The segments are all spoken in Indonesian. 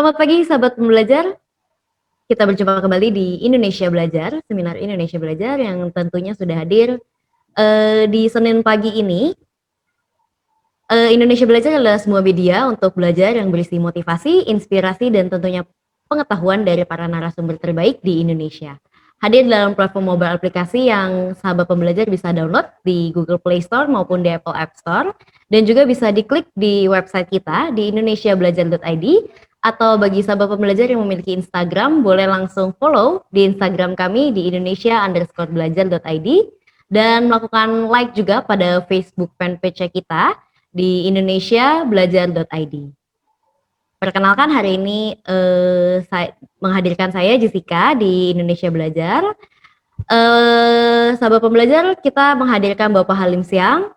Selamat pagi sahabat pembelajar, kita berjumpa kembali di Indonesia Belajar, seminar Indonesia Belajar yang tentunya sudah hadir di Senin pagi ini. Indonesia Belajar adalah sebuah media untuk belajar yang berisi motivasi, inspirasi, dan tentunya pengetahuan dari para narasumber terbaik di Indonesia. Hadir dalam platform mobile aplikasi yang sahabat pembelajar bisa download di Google Play Store maupun di Apple App Store, dan juga bisa diklik di website kita di indonesiabelajar.id, atau bagi sahabat pembelajar yang memiliki Instagram boleh langsung follow di Instagram kami di indonesia_belajar.id, dan melakukan like juga pada Facebook fanpage kita di indonesiabelajar.id. Perkenalkan, hari ini menghadirkan saya Jessica di Indonesia Belajar. Sahabat pembelajar, kita menghadirkan Bapak Halim Siang.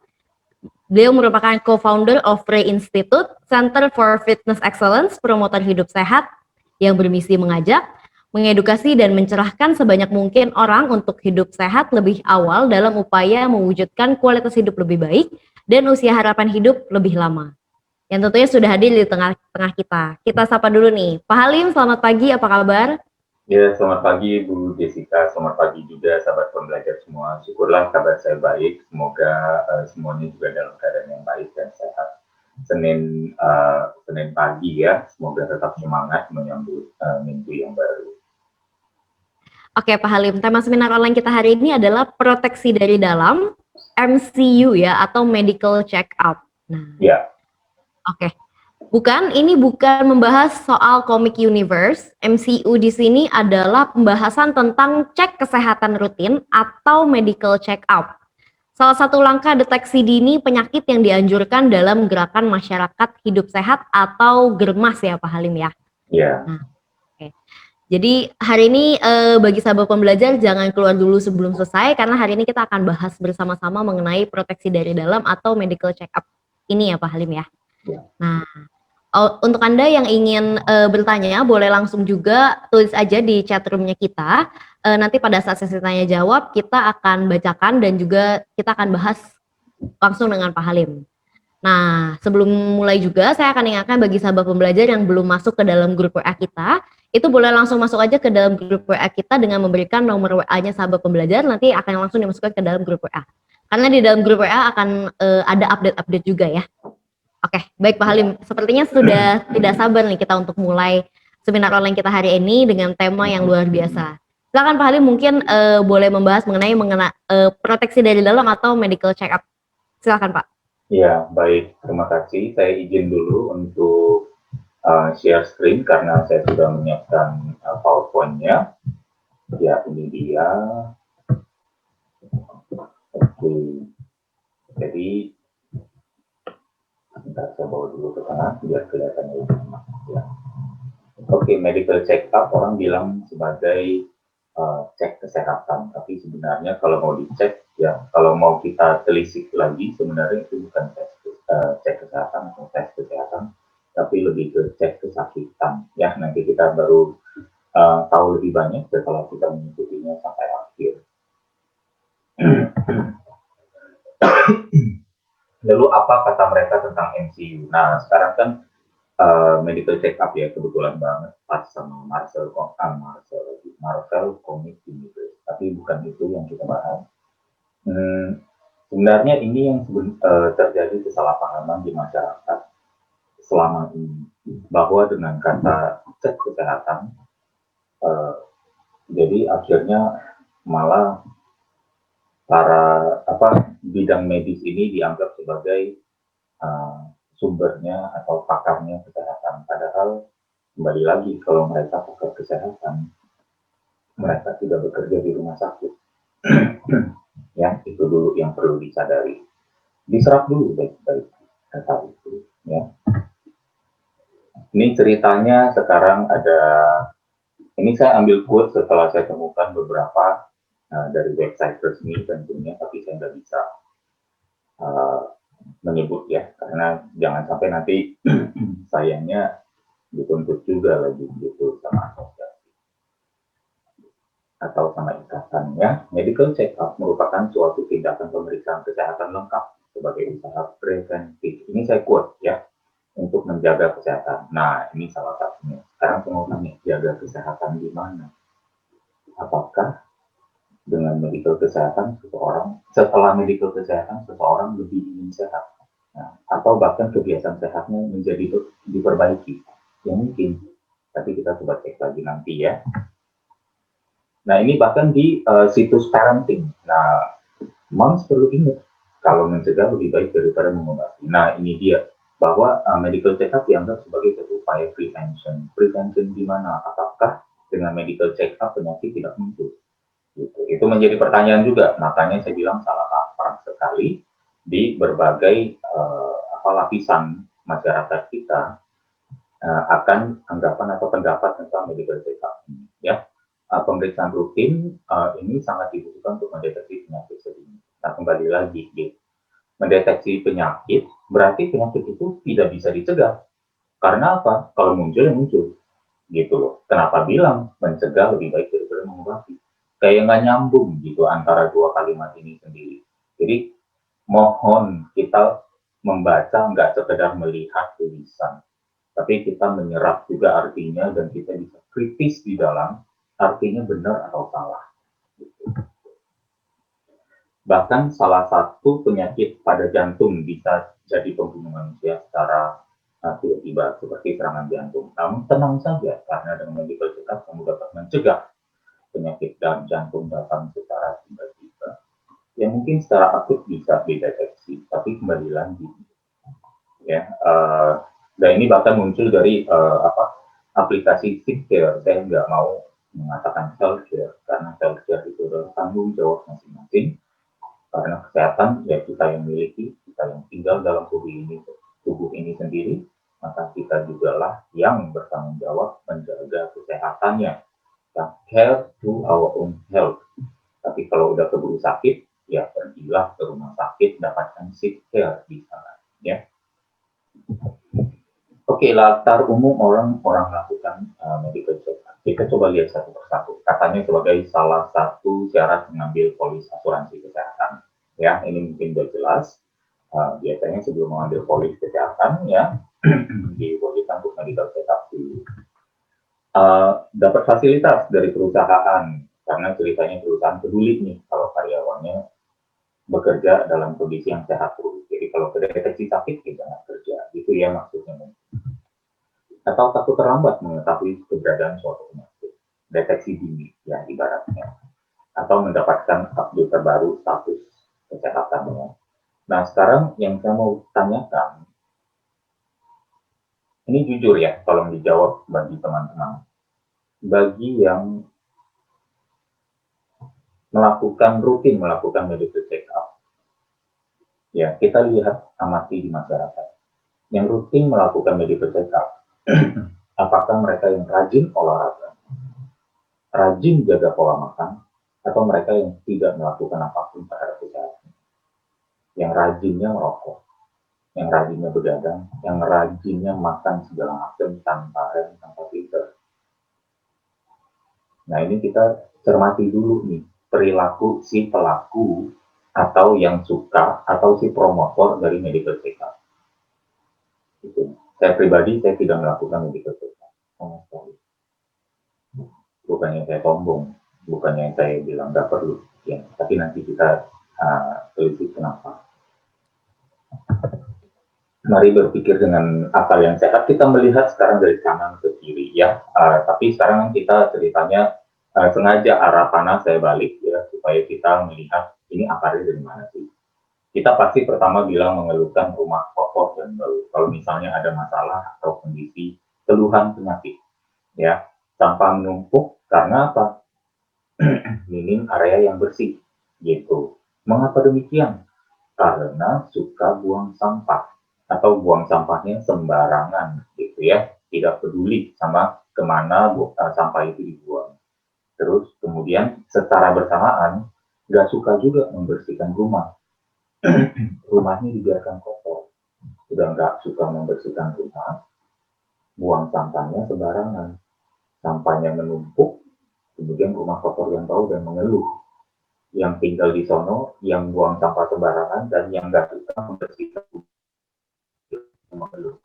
Beliau merupakan co-founder of Ray Institute, Center for Fitness Excellence, promotor hidup sehat yang bermisi mengajak, mengedukasi dan mencerahkan sebanyak mungkin orang untuk hidup sehat lebih awal dalam upaya mewujudkan kualitas hidup lebih baik dan usia harapan hidup lebih lama. Yang tentunya sudah hadir di tengah-tengah kita. Kita sapa dulu nih. Pak Halim, selamat pagi, apa kabar? Ya, selamat pagi Bu Jessica, selamat pagi juga sahabat pembelajar semua. Syukurlah kabar saya baik, semoga semuanya juga dalam keadaan yang baik dan sehat. Senin pagi ya, semoga tetap semangat menyambut minggu yang baru. Oke Pak Halim, tema seminar online kita hari ini adalah proteksi dari dalam, MCU ya, atau medical check up. Nah, ya. Oke. Ini bukan membahas soal comic universe. MCU di sini adalah pembahasan tentang cek kesehatan rutin atau medical check up. Salah satu langkah deteksi dini penyakit yang dianjurkan dalam gerakan masyarakat hidup sehat atau Germas ya Pak Halim ya. Iya. Nah, oke. Jadi hari ini bagi sahabat pembelajar jangan keluar dulu sebelum selesai, karena hari ini kita akan bahas bersama-sama mengenai proteksi dari dalam atau medical check up ini ya Pak Halim ya. Nah, untuk Anda yang ingin bertanya, boleh langsung juga tulis aja di chat room-nya kita. Nanti pada saat sesi tanya jawab, kita akan bacakan dan juga kita akan bahas langsung dengan Pak Halim. Nah, sebelum mulai juga, saya akan ingatkan bagi sahabat pembelajar yang belum masuk ke dalam grup WA kita, itu boleh langsung masuk aja ke dalam grup WA kita dengan memberikan nomor WA-nya sahabat pembelajar, nanti akan langsung dimasukkan ke dalam grup WA. Karena di dalam grup WA akan ada update-update juga ya. Oke, baik Pak Halim. Sepertinya sudah tidak sabar nih kita untuk mulai seminar online kita hari ini dengan tema yang luar biasa. Silakan Pak Halim, mungkin boleh membahas mengenai proteksi dari dalam atau medical check up. Silakan Pak. Ya, baik. Terima kasih. Saya izin dulu untuk share screen karena saya sudah menyiapkan PowerPoint-nya. Ya, ini dia. Oke. Jadi sebentar, saya bawa dulu ke tengah biar kelihatan lebih enak ya. Oke, medical check up orang bilang sebagai cek kesehatan, tapi sebenarnya kalau mau dicek ya, kalau mau kita telisik lagi sebenarnya itu bukan cek kesehatan atau tes kesehatan, tapi lebih ke cek kesakitan ya. Nanti kita baru tahu lebih banyak setelah kita mengikutinya sampai akhir. Lalu apa kata mereka tentang MCU? Nah, sekarang kan medical check up ya, kebetulan banget pas sama Marvel Comic Universe, tapi bukan itu yang kita bahas. Sebenarnya ini yang terjadi kesalahpahaman di masyarakat selama ini, bahwa dengan kata cek kesehatan jadi akhirnya malah para bidang medis ini dianggap sebagai sumbernya atau pakarnya kesehatan. Padahal kembali lagi, kalau mereka pakar kesehatan, mereka tidak bekerja di rumah sakit. Ya, itu dulu yang perlu disadari. Diserap dulu baik-baik kata itu. Ya. Ini ceritanya sekarang ada. Ini saya ambil quote setelah saya temukan beberapa dari website resmi tentunya, tapi saya nggak bisa menyebut ya, karena jangan sampai nanti sayangnya dituntut juga lagi gitu sama asosiasi atau sama ikatannya. Medical check up merupakan suatu tindakan pemeriksaan kesehatan lengkap sebagai usaha preventif. Ini saya quote ya. untuk menjaga kesehatan. Nah, ini salah satunya. Sekarang saya mau tanya, jaga kesehatan di mana? Apakah dengan medical kesehatan seseorang, setelah medical kesehatan seseorang lebih ingin sehat? Nah, atau bahkan kebiasaan sehatnya menjadi diperbaiki? Ya mungkin, tapi kita coba cek lagi nanti ya. Nah, ini bahkan di situs parenting. Nah, moms perlu ingat, kalau mencegah lebih baik daripada mengobati. Nah, ini dia, bahwa medical check up dianggap sebagai satu upaya prevention. Prevention di mana? Apakah dengan medical check up penyakit tidak muncul? Gitu. Itu menjadi pertanyaan juga. Makanya saya bilang salah kaprah sekali di berbagai lapisan masyarakat kita akan anggapan atau pendapat tentang medical check up. Ya, pemeriksaan rutin ini sangat dibutuhkan untuk mendeteksi penyakit sedini. Nah, kembali lagi, gitu. Mendeteksi penyakit berarti penyakit itu tidak bisa dicegah. Karena apa? Kalau muncul ya muncul, gitu loh. Kenapa bilang mencegah lebih baik daripada mengobati? Kayak nggak nyambung gitu antara dua kalimat ini sendiri. Jadi mohon kita membaca nggak sekedar melihat tulisan, tapi kita menyerap juga artinya dan kita bisa kritis di dalam artinya benar atau salah. Bahkan salah satu penyakit pada jantung bisa jadi pembunuh manusia secara tiba-tiba seperti serangan jantung. Namun tenang saja karena dengan medical check up kamu dapat mencegah penyakit dan jantung datang secara tiba-tiba. Ya mungkin secara akut bisa dideteksi, tapi kembali lagi ya. Dan ini bahkan muncul dari aplikasi sick care. Saya nggak mau mengatakan self care karena self care itu adalah tanggung jawab masing-masing. Karena kesehatan ya kita yang miliki, kita yang tinggal dalam tubuh ini sendiri, maka kita juga lah yang bertanggung jawab menjaga kesehatannya. Ya, care to our own health. Tapi kalau udah keburu sakit, ya pergilah ke rumah sakit, dapatkan sick care di sana. Ya. Oke, latar umum orang melakukan medical check-up. Kita coba lihat satu persatu. Katanya sebagai salah satu syarat mengambil polis asuransi kesehatan. Ya, ini mungkin sudah jelas. Biasanya sebelum mengambil polis kesehatan, ya diwajibkan untuk medical check-up dulu. Dapat fasilitas dari perusahaan, karena ceritanya perusahaan peduli nih kalau karyawannya bekerja dalam kondisi yang sehat terus. Jadi kalau kedeteksi sakit, ya jangan kerja. Itu ya maksudnya. Atau takut terlambat mengetahui keberadaan suatu penyakit. Deteksi dini, ya ibaratnya. Atau mendapatkan update terbaru status kesehatannya. Nah, sekarang yang saya mau tanyakan, ini jujur ya, tolong dijawab bagi teman-teman. Bagi yang rutin melakukan medical check-up, ya kita lihat amati di masyarakat. Yang rutin melakukan medical check-up, apakah mereka yang rajin olahraga, rajin jaga pola makan, atau mereka yang tidak melakukan apapun terhadap kesehatan? Yang rajinnya merokok, yang rajinnya begadang, yang rajinnya makan segala macam tanpa rem, tanpa filter. Nah, ini kita cermati dulu nih, perilaku si pelaku atau yang suka atau si promotor dari medical check-up. Gitu. Saya pribadi, saya tidak melakukan medical check-up. Bukannya saya sombong, bukannya saya bilang nggak perlu, ya. Tapi nanti kita telisik kenapa. Mari berpikir dengan akal yang sehat. Kita melihat sekarang dari kanan ke kiri, ya. Tapi sekarang kita ceritanya sengaja arah panas saya balik, ya, supaya kita melihat ini akarnya dari mana sih. Kita pasti pertama bilang mengeluhkan rumah kotor dan bau. Kalau misalnya ada masalah atau kondisi keluhan penyakit, ya, sampah menumpuk karena apa? Minim area yang bersih, gitu. Mengapa demikian? Karena suka buang sampah atau buang sampahnya sembarangan, gitu ya, tidak peduli sama kemana sampah itu dibuang. Terus kemudian secara bersamaan nggak suka juga membersihkan rumah. Rumahnya dibiarkan kotor, sudah nggak suka membersihkan rumah, buang sampahnya sembarangan, sampahnya menumpuk, kemudian rumah kotor yang bau dan mengeluh. Yang tinggal di sono, yang buang sampah sembarangan dan yang nggak suka membersihkan mengeluh.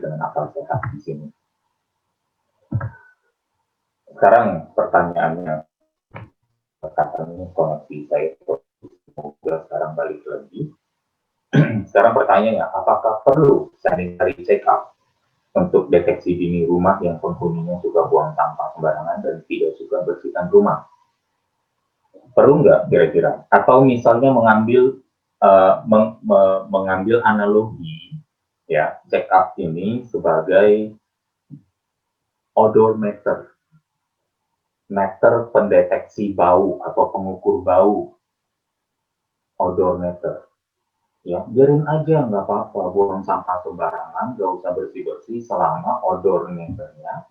dengan akal sehat di sini. Sekarang pertanyaannya, katanya koneksi saya semoga sekarang balik lagi. Sekarang pertanyaannya, apakah perlu sanitary check up untuk deteksi dini rumah yang penghuninya suka buang sampah sembarangan dan tidak suka bersihkan rumah? Perlu nggak kira-kira? Atau misalnya mengambil analogi ya check up ini sebagai odometer, meter pendeteksi bau atau pengukur bau, odometer. Ya, biarin aja, nggak apa-apa, buang sampah sembarangan, nggak usah bersih-bersih selama odometernya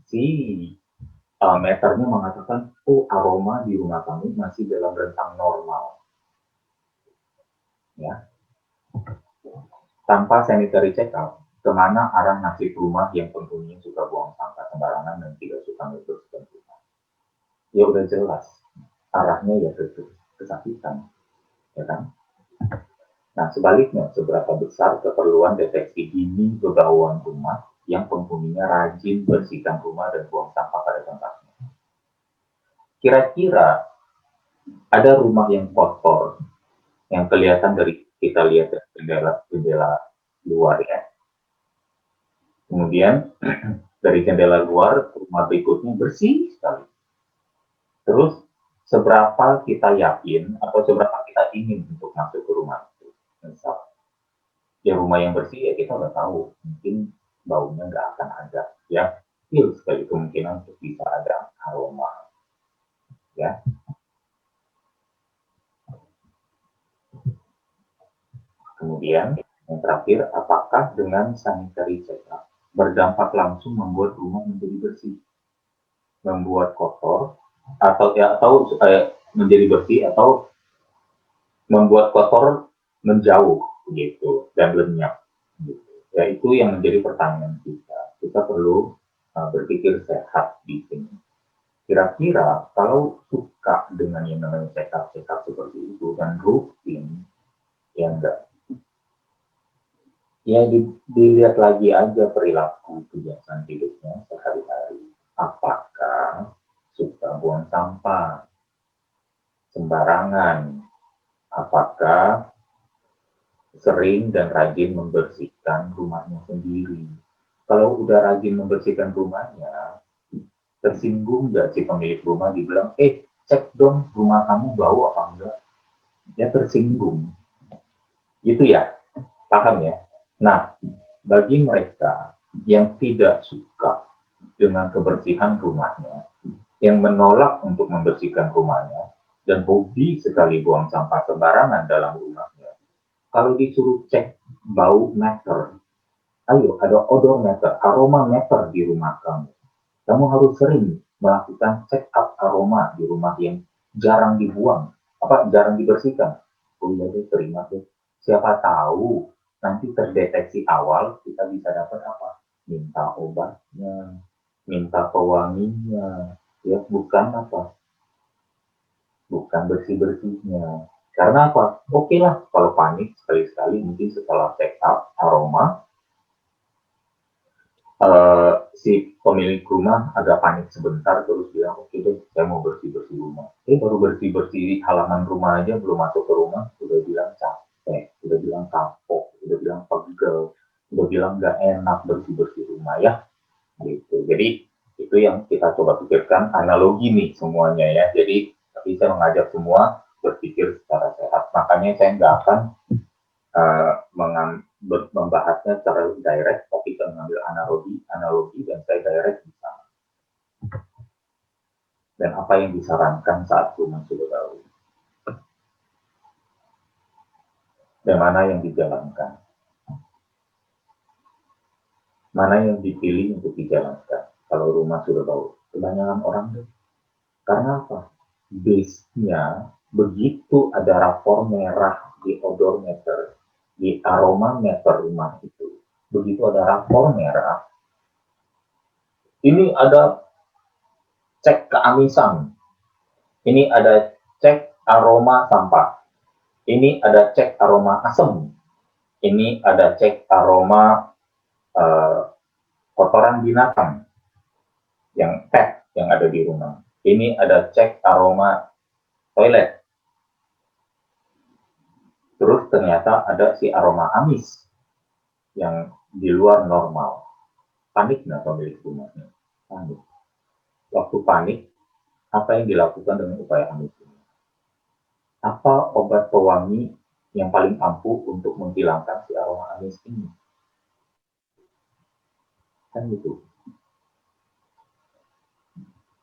si meternya mengatakan, oh aroma di rumah kami masih dalam rentang normal. Ya, tanpa sanitary check up, kemana arah nasib rumah yang penghuninya suka buang sampah sembarangan dan tidak suka membersihkan rumah? Ya udah jelas, arahnya ya kesakitan, ya kan? Nah, sebaliknya, seberapa besar keperluan deteksi dini bebauan rumah yang penghuninya rajin bersihkan rumah dan buang sampah pada tempatnya? Kira-kira ada rumah yang kotor, yang kelihatan dari kita lihat dari jendela luar ya. Kemudian dari jendela luar, rumah berikutnya bersih sekali. Terus, seberapa kita yakin atau seberapa kita ingin untuk masuk ke rumah itu? Misal, ya rumah yang bersih ya kita udah tahu mungkin baunya nggak akan ada ya, kecil sekali kemungkinan untuk bisa ada aroma ya. Kemudian yang terakhir, apakah dengan sanitary check up berdampak langsung membuat rumah menjadi bersih, membuat kotor, atau menjadi bersih atau membuat kotor menjauh gitu dan lenyap gitu. Ya itu yang menjadi pertanyaan kita. Kita perlu berpikir sehat di sini. Kira-kira kalau suka dengan yang namanya check up seperti itu dan rutin, ya enggak. Ya dilihat lagi aja perilaku kebiasaan hidupnya sehari-hari. Apakah suka buang sampah sembarangan? Apakah sering dan rajin membersihkan rumahnya sendiri? Kalau udah rajin membersihkan rumahnya, tersinggung nggak si pemilik rumah dibilang, cek dong rumah kamu bau apa enggak? Dia tersinggung. Itu ya, paham ya? Nah, bagi mereka yang tidak suka dengan kebersihan rumahnya, yang menolak untuk membersihkan rumahnya, dan hobi sekali buang sampah sembarangan dalam rumahnya, kalau disuruh cek bau meter, ayo ada odometer, aroma meter di rumah kamu. Kamu harus sering melakukan check up aroma di rumah yang jarang dibuang, jarang dibersihkan. Oh iya deh, terima deh. Siapa tahu nanti terdeteksi awal kita bisa dapat apa? Minta obatnya, minta pewanginya, ya bukan apa? Bukan bersih-bersihnya. Karena apa? Oke lah, kalau panik sekali-sekali mungkin setelah check up aroma, si pemilik rumah agak panik sebentar terus bilang oke deh saya mau bersih-bersih rumah. Baru bersih-bersih halaman rumah aja belum masuk ke rumah udah bilang capek, udah bilang kapok, udah bilang pegel, udah bilang gak enak bersih-bersih rumah ya gitu. Jadi itu yang kita coba pikirkan analogi nih semuanya ya. Jadi tapi saya mengajak semua berpikir secara sehat. Makanya saya nggak akan membahasnya secara direct, tapi kita mengambil analogi dan saya direct di sana. Dan apa yang disarankan saat rumah sudah baru. Dan mana yang dijalankan. Mana yang dipilih untuk dijalankan kalau rumah sudah bau. Kebanyakan orang deh. Karena apa? Base-nya begitu ada rapor merah di odometer, di aroma meter rumah itu. Begitu ada rapor merah, ini ada cek keamisan, ini ada cek aroma sampah, ini ada cek aroma asam, ini ada cek aroma eh, kotoran binatang yang pet yang ada di rumah. Ini ada cek aroma toilet. Terus ternyata ada si aroma amis yang di luar normal. Panik nggak pemilik rumahnya? Panik. Waktu panik, apa yang dilakukan dengan upaya amis ini? Apa obat pewangi yang paling ampuh untuk menghilangkan si aroma amis ini? Kan gitu.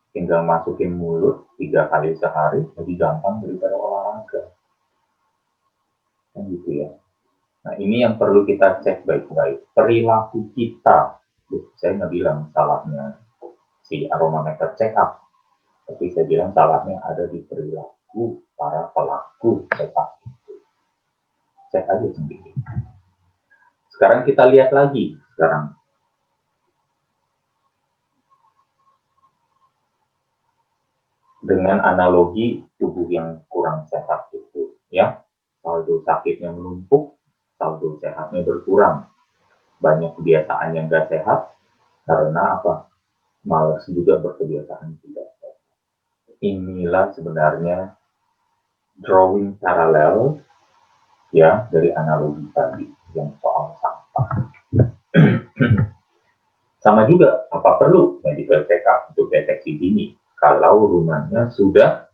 Tinggal masukin mulut 3 kali sehari, lebih gampang daripada olahraga. Kan gitu ya. Nah, ini yang perlu kita cek baik-baik. Perilaku kita. Saya nggak bilang salahnya si aromameter check up, tapi saya bilang salahnya ada di perilaku para pelaku check up. Cek aja sendiri. Sekarang kita lihat lagi. Sekarang dengan analogi tubuh yang kurang sehat itu, ya, saldo sakitnya menumpuk, saldo sehatnya berkurang. Banyak kebiasaan yang nggak sehat karena apa? Malas juga berkebiasaan tidak sehat. Inilah sebenarnya drawing paralel ya dari analogi tadi yang soal sampah. Sama juga, apa perlu medical check up untuk deteksi dini kalau rumahnya sudah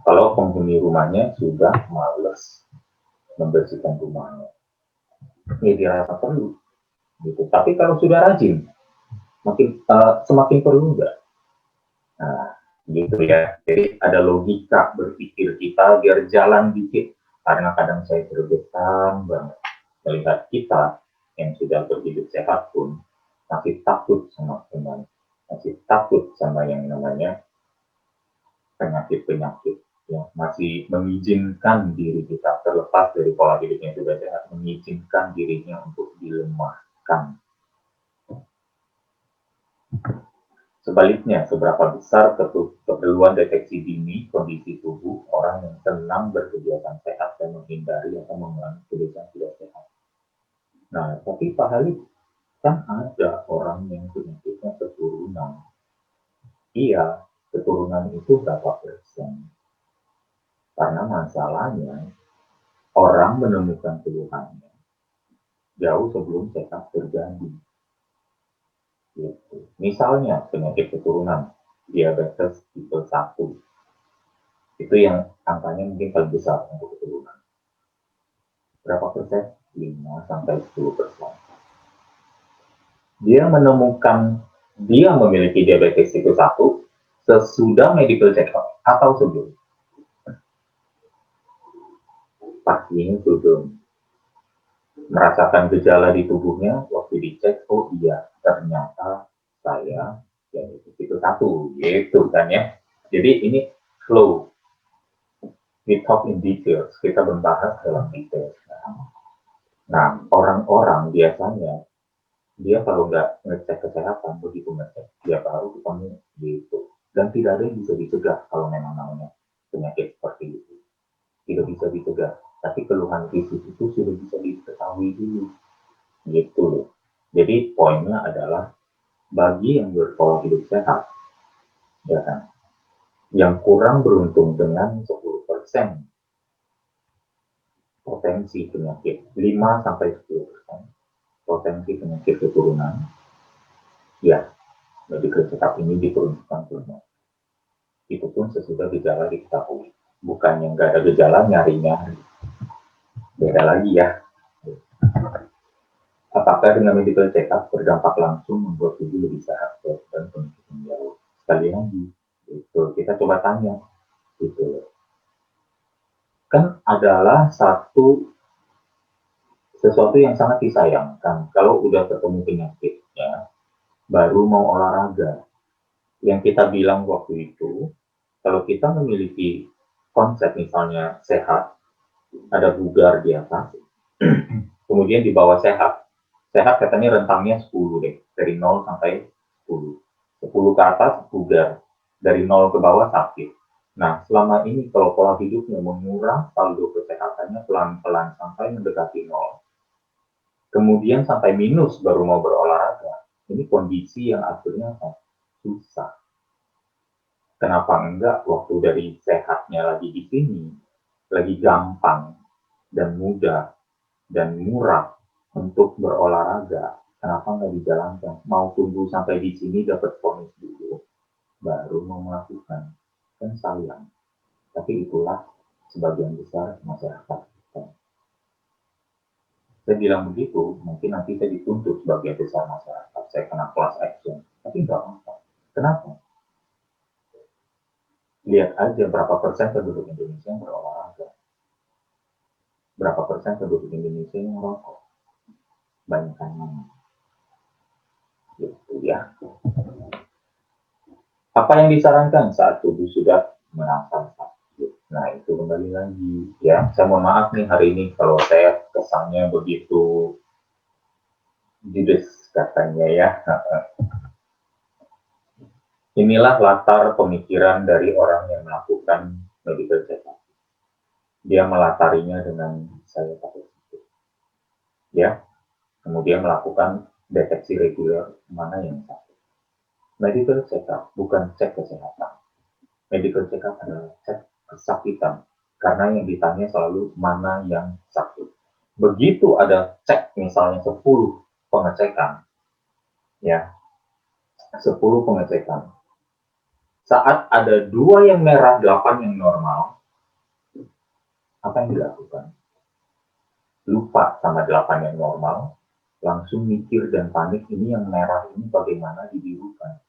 kalau penghuni rumahnya sudah males membersihkan rumahnya, ya dirasa perlu gitu. Tapi kalau sudah rajin, semakin perlu enggak. Nah, gitu ya. Jadi ada logika berpikir kita biar jalan dikit. Karena kadang saya gergetan banget melihat kita yang sudah berhidup sehat pun masih takut sama teman, masih takut sama yang namanya penyakit-penyakit, ya, masih mengizinkan diri kita terlepas dari pola hidup yang sudah sehat, mengizinkan dirinya untuk dilemahkan. Sebaliknya, seberapa besar keperluan deteksi dini kondisi tubuh orang yang senang berkegiatan sehat dan menghindari atau mengurangi kebiasaan tidak sehat. Nah, tapi Pak Halid, kan ada orang yang penyakitnya keturunan. Iya, keturunan itu berapa persen? Karena masalahnya, orang menemukan keluhannya jauh sebelum sehat terjadi. Gitu. Misalnya penyakit keturunan, diabetes tipe 1. Itu yang angkanya mungkin paling besar untuk keturunan. Berapa persen? 5-10%. Dia menemukan dia memiliki diabetes tipe 1 sesudah medical check up atau sebelum? Pastinya sebelum. Merasakan gejala di tubuhnya, waktu dicek, oh iya, ternyata saya diabetes tipe 1, gitu kan ya. Jadi ini flow. We talk in details, kita membahas dalam detail. Nah, orang-orang biasanya dia kalau nggak ngecek kesehatan, begitu ngecek dia baru ketemu gitu. Dan tidak ada yang bisa dicegah kalau memang namanya penyakit seperti itu. Tidak bisa dicegah. Tapi keluhan fisik itu sudah bisa diketahui dulu. Gitu loh. Jadi poinnya adalah bagi yang berpola hidup sehat, ya kan, yang kurang beruntung dengan 10% potensi penyakit, 5-10% potensi penyakit keturunan, ya medical check up ini diperuntukkan semua. Itu pun sesudah gejala diketahui. Bukan yang nggak ada gejala nyari-nyari. Beda lagi ya. Apakah dengan medical check up berdampak langsung membuat tubuh lebih sehat dan penyakit menjauh? Sekali lagi, itu kita coba tanya. Gitu. Kan adalah sesuatu yang sangat disayangkan kalau udah ketemu penyakit, ya, baru mau olahraga. Yang kita bilang waktu itu, kalau kita memiliki konsep misalnya sehat, ada bugar di atas, kemudian di bawah sehat. Sehat katanya rentangnya 10 deh, dari 0 sampai 10. 10 ke atas bugar, dari 0 ke bawah sakit. Nah, selama ini kalau pola hidupnya mengurang saldo kesehatannya pelan-pelan sampai mendekati 0, kemudian sampai minus baru mau berolahraga. Ini kondisi yang akhirnya susah. Kenapa enggak waktu dari sehatnya lagi di sini, lagi gampang dan mudah dan murah untuk berolahraga, kenapa nggak dijalankan? Mau tunggu sampai di sini dapat vonis dulu, baru mau melakukan. Kan sayang. Tapi itulah sebagian besar masyarakat. Saya bilang begitu, mungkin nanti saya dituntut sebagian besar masyarakat. Saya kena class action. Tapi nggak apa-apa. Kenapa? Lihat aja berapa persen penduduk Indonesia yang berolahraga. Berapa persen penduduk Indonesia yang merokok. Banyak kan gitu ya. Apa yang disarankan saat tubuh sudah merasa sakit? Nah, itu kembali lagi ya. Saya mohon maaf nih hari ini kalau saya kesannya begitu judes katanya ya. Inilah latar pemikiran dari orang yang melakukan medical check-up. Dia melatarinya dengan saya takut sakit. Ya, kemudian melakukan deteksi reguler mana yang sakit. Medical check-up bukan cek kesehatan. Medical check-up adalah cek kesakitan. Karena yang ditanya selalu mana yang sakit. Begitu ada cek misalnya 10 pengecekan, ya 10 pengecekan. Saat ada 2 yang merah, 8 yang normal, apa yang dilakukan? Lupa sama 8 yang normal, langsung mikir dan panik ini yang merah ini bagaimana dibirukan.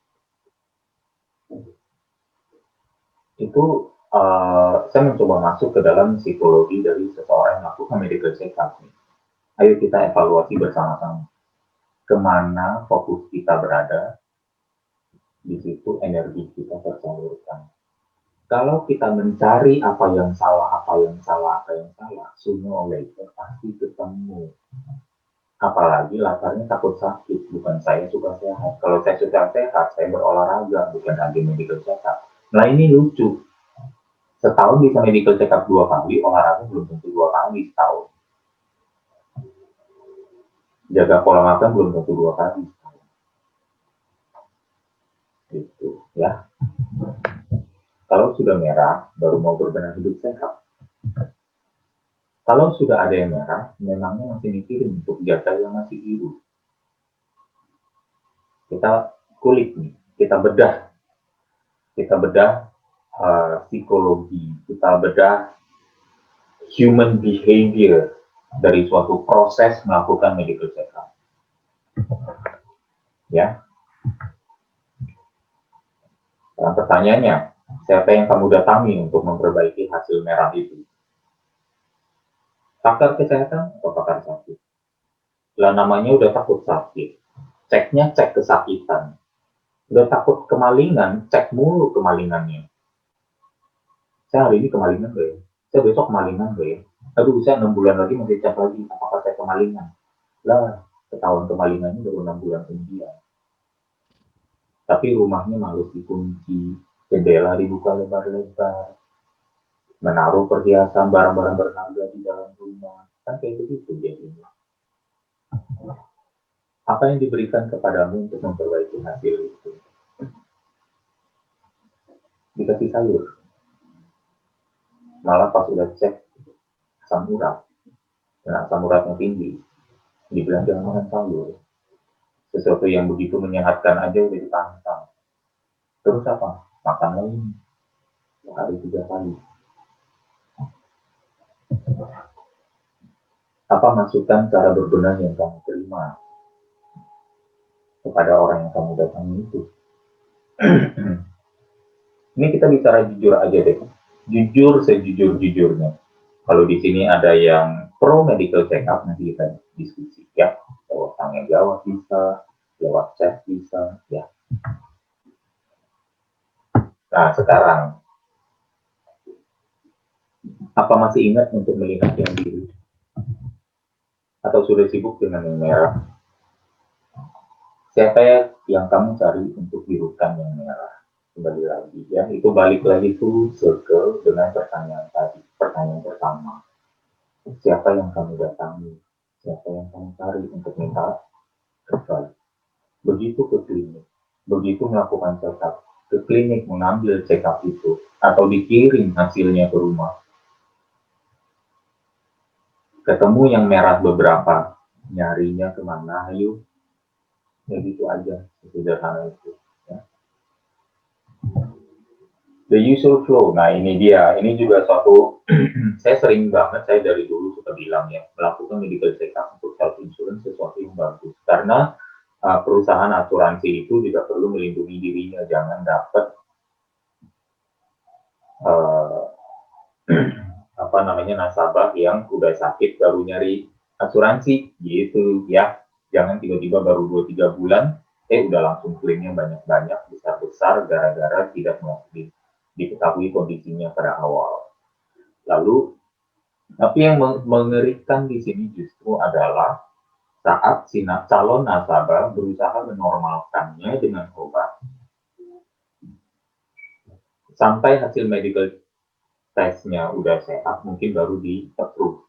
Itu saya mencoba masuk ke dalam psikologi dari seseorang yang melakukan medical check-up. Ayo kita evaluasi bersama-sama. Kemana fokus kita berada, di situ energi kita tersalurkan. Kalau kita mencari apa yang salah, sooner or later pasti ketemu. Apalagi latarnya takut sakit, bukan saya suka sehat. Kalau saya suka sehat, saya berolahraga, bukan lagi medical check-up. Nah ini lucu. Setahun bisa medical check-up 2 kali, olahraga belum tentu 2 kali setahun. Jaga pola makan belum tentu 2 kali setahun. Gitu ya. Kalau sudah merah, baru mau berbenah hidup sehat. Kalau sudah ada yang merah, memangnya masih mikirin untuk jaga yang masih biru. Kita kulik nih, kita bedah psikologi, kita bedah human behavior dari suatu proses melakukan medical check-up. Ya. Nah, pertanyaannya, siapa yang kamu datangi untuk memperbaiki hasil merah itu? Pakar kesehatan atau pakar sakit? Lah namanya udah takut sakit, ceknya cek kesakitan. Udah takut kemalingan, cek mulu kemalingannya. Saya hari ini kemalingan gak ya? Saya besok kemalingan gak ya? Aduh, saya 6 bulan lagi masih cek lagi, apakah saya kemalingan? Lah, ketahuan kemalingannya udah 6 bulan kemudian. Tapi rumahnya malu dikunci, jendela dibuka lebar-lebar, menaruh perhiasan barang-barang berharga di dalam rumah. Kan kayak begitu jadinya. Apa yang diberikan kepadamu untuk memperbaiki hasil itu? Dikasih sayur. Malah pas udah cek asam urat, dan asam uratnya tinggi, dibilang jangan makan sayur. Sesuatu yang begitu menyehatkan aja udah ditantang. Terus apa? Makan lagi. Sehari 3 kali. Apa masukan cara berbenah yang kamu terima kepada orang yang kamu datangi itu? Ini kita bicara jujur aja deh. Jujur sejujur-jujurnya. Kalau di sini ada yang pro medical check up, nanti kita diskusi ya. Lewat tanya jawab bisa, lewat chat bisa, ya. Nah sekarang, apa masih ingat untuk melihat yang biru? Atau sudah sibuk dengan yang merah? Siapa yang kamu cari untuk birukan yang merah? Kembali lagi ya, itu balik lagi full circle dengan pertanyaan tadi. Pertanyaan pertama, siapa yang kamu datangi? Siapa yang kamu cari untuk minta referral? Begitu ke klinik, begitu melakukan check up, ke klinik mengambil check up itu, atau dikirim hasilnya ke rumah, ketemu yang merah beberapa, nyarinya kemana, ayo, ya gitu aja, sederhana itu. Ya. The usual flow, nah ini dia, ini juga suatu, saya sering banget, saya dari dulu suka bilang ya, melakukan medical check up untuk health insurance sesuatu yang bagus, karena perusahaan asuransi itu juga perlu melindungi dirinya, jangan dapat uh, apa namanya nasabah yang udah sakit baru nyari asuransi gitu ya, jangan tiba-tiba baru 2-3 bulan udah langsung klaimnya banyak-banyak besar-besar gara-gara tidak diketahui kondisinya pada awal. Lalu tapi yang mengerikan di sini justru adalah saat si calon nasabah berusaha menormalkannya dengan obat sampai hasil medical testnya udah sehat mungkin baru di approve.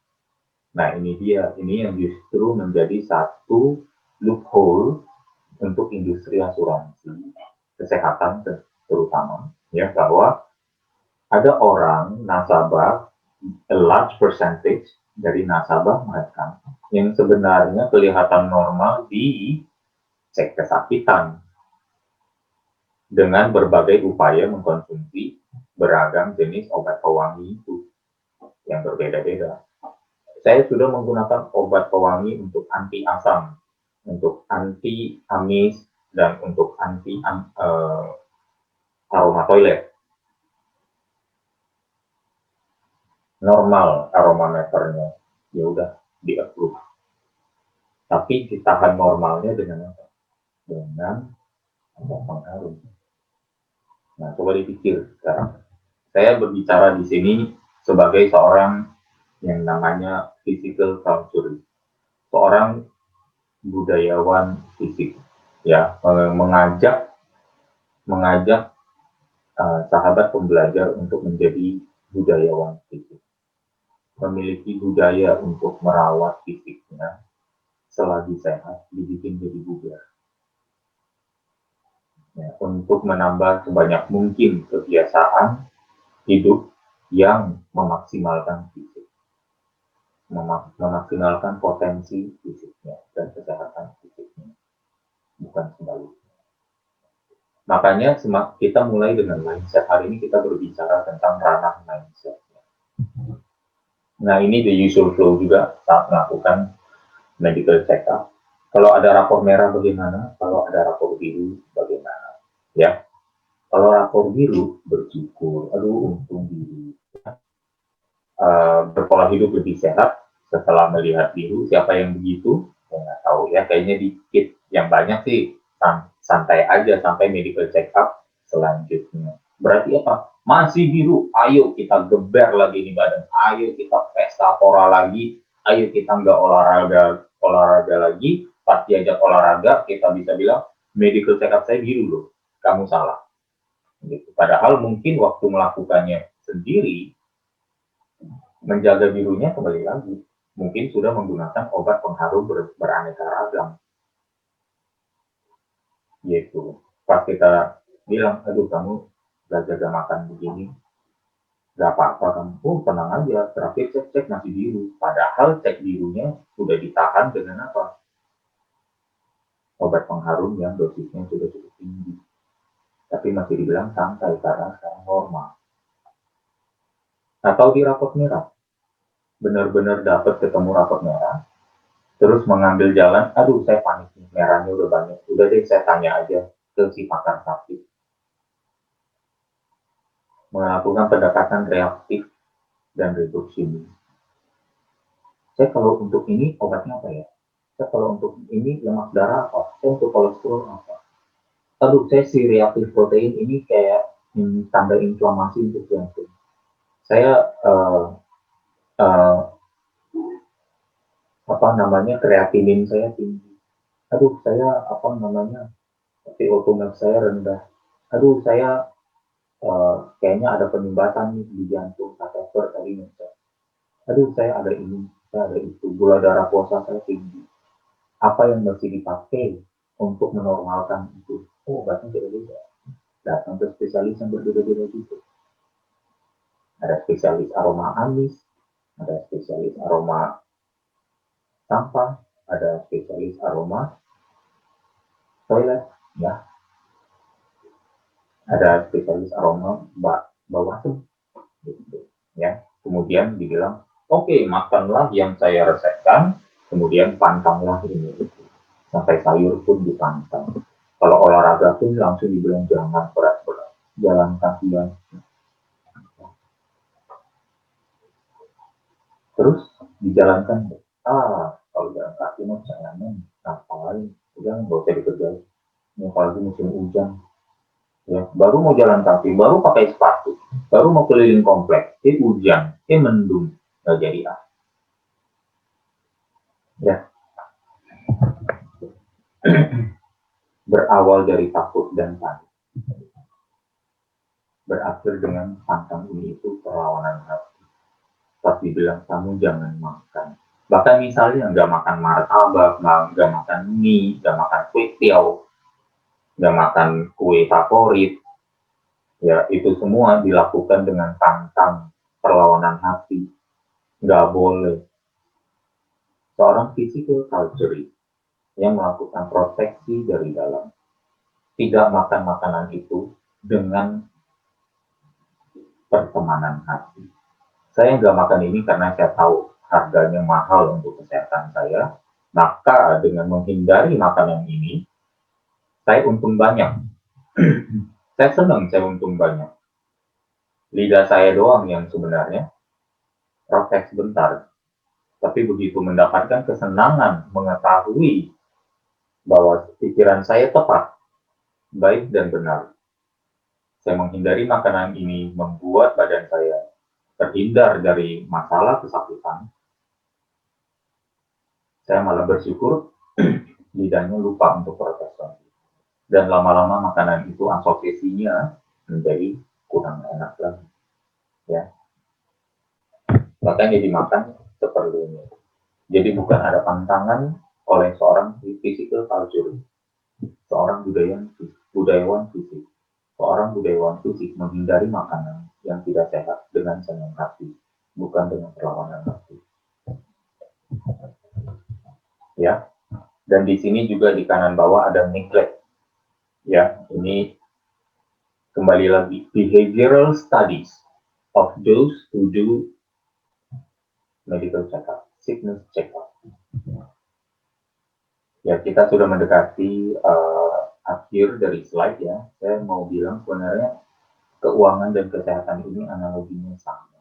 Nah ini dia, ini yang justru menjadi satu loophole untuk industri asuransi kesehatan terutama ya, bahwa ada orang nasabah, a large percentage dari nasabah mereka yang sebenarnya kelihatan normal di cek kesakitan dengan berbagai upaya mengkonsumsi beragam jenis obat pewangi itu yang berbeda-beda. Saya sudah menggunakan obat pewangi untuk anti asam, untuk anti amis, dan untuk anti aroma toilet. Normal aroma meternya, ya udah di approve. Tapi ditahan normalnya dengan apa? Dengan pengaruh. Nah, coba dipikir sekarang. Saya berbicara di sini sebagai seorang yang namanya physical counselor, seorang budayawan fisik, ya, mengajak sahabat pembelajar untuk menjadi budayawan fisik, memiliki budaya untuk merawat fisiknya selagi sehat, dibikin jadi bugar. Ya, untuk menambah sebanyak mungkin kebiasaan hidup yang memaksimalkan fisik, memaksimalkan potensi fisiknya dan kesehatan fisiknya, bukan sebaliknya. Makanya kita mulai dengan mindset. Hari ini kita berbicara tentang ranah mindset. Nah ini the usual flow juga saat melakukan medical check up. Kalau ada rapor merah bagaimana? Kalau ada rapor biru bagaimana? Ya, kalau rapor biru bersyukur, aduh untung biru. Berpola hidup lebih sehat setelah melihat biru. Siapa yang begitu? Saya nggak tahu ya. Kayaknya dikit. Yang banyak sih santai aja sampai medical check up selanjutnya. Berarti apa? Masih biru. Ayo kita geber lagi nih badan. Ayo kita pesta pora lagi. Ayo kita nggak olahraga lagi. Pas diajak olahraga kita bisa bilang medical check up saya biru loh. Kamu salah. Gitu. Padahal mungkin waktu melakukannya sendiri menjaga birunya kembali lagi. Mungkin sudah menggunakan obat pengharum beraneka ragam. Yaitu pas kita bilang, aduh kamu gak jaga makan begini, gak apa-apa kamu. Oh tenang aja, terakhir cek masih biru. Padahal cek birunya sudah ditahan dengan apa? Obat pengharum yang dosisnya sudah cukup tinggi. Tapi masih dibilang santai karena sekarang normal. Atau di rapot merah, benar-benar dapat ketemu rapot merah, terus mengambil jalan, aduh saya panik nih, merahnya udah banyak, udah deh saya tanya aja ke si pakar sakit, melakukan pendekatan reaktif dan reduksi. Saya kalau untuk ini obatnya apa ya? Saya kalau untuk ini lemak darah apa? Saya untuk kolesterol apa? Aduh saya si reaktif protein ini kayak tanda inflamasi untuk jantung. Saya uh, apa namanya kreatinin saya tinggi. Aduh saya apa namanya VO2 saya rendah. Aduh saya kayaknya ada penyumbatan nih di jantung, kateter tadi nih. Aduh saya ada ini. saya ada itu, gula darah puasa saya tinggi. Apa yang mesti dipakai untuk menormalkan itu? Oh, obatnya beda-beda. Datang ke spesialis yang berbeda-beda juga. Ada spesialis aroma amis, ada spesialis aroma sampah, ada spesialis aroma toilet, ya, ada spesialis aroma bau asam, gitu, ya. Kemudian dibilang, oke, makanlah yang saya resepkan, kemudian pantanglah ini, sampai sayur pun dipantang. Kalau olahraga pun langsung dibilang jangan berat-berat, jalan kaki ya. Terus dijalankan, kalau jalan kaki mah sayangnya ngapain, udah nggak usah dikerjain. Ini apalagi musim hujan, ya baru mau jalan kaki, baru pakai sepatu, baru mau keliling komplek, hujan, mendung, nggak jadi ya. Berawal dari takut dan panik, berakhir dengan pantang ini itu perlawanan hati. Pas dibilang kamu jangan makan, bahkan misalnya nggak makan martabak, nggak makan mie, nggak makan kue tiaw, nggak makan kue favorit, ya itu semua dilakukan dengan pantang, perlawanan hati, nggak boleh. Seorang physical culture yang melakukan proteksi dari dalam, tidak makan makanan itu dengan pertemanan hati. Saya nggak makan ini karena saya tahu harganya mahal untuk kesehatan saya, maka dengan menghindari makanan ini, saya untung banyak. Saya senang saya untung banyak. Lidah saya doang yang sebenarnya protes sebentar. Tapi begitu mendapatkan kesenangan mengetahui bahwa pikiran saya tepat, baik dan benar, saya menghindari makanan ini membuat badan saya terhindar dari masalah kesakitan. Saya malah bersyukur lidahnya lupa untuk protes lagi. Dan lama-lama makanan itu asosiasinya menjadi kurang enak lagi. Ya, makanya dimakan seperlunya. Jadi bukan ada pantangan oleh seorang physical culture, seorang budayawan fisik. Seorang budayawan fisik menghindari makanan yang tidak sehat dengan senang hati, bukan dengan perlawanan hati. Ya, dan di sini juga di kanan bawah ada neglect. Ya, ini kembali lagi behavioral studies of those who do medical check-up, sickness check-up. Ya, kita sudah mendekati akhir dari slide ya. Saya mau bilang sebenarnya keuangan dan kesehatan ini analoginya sama.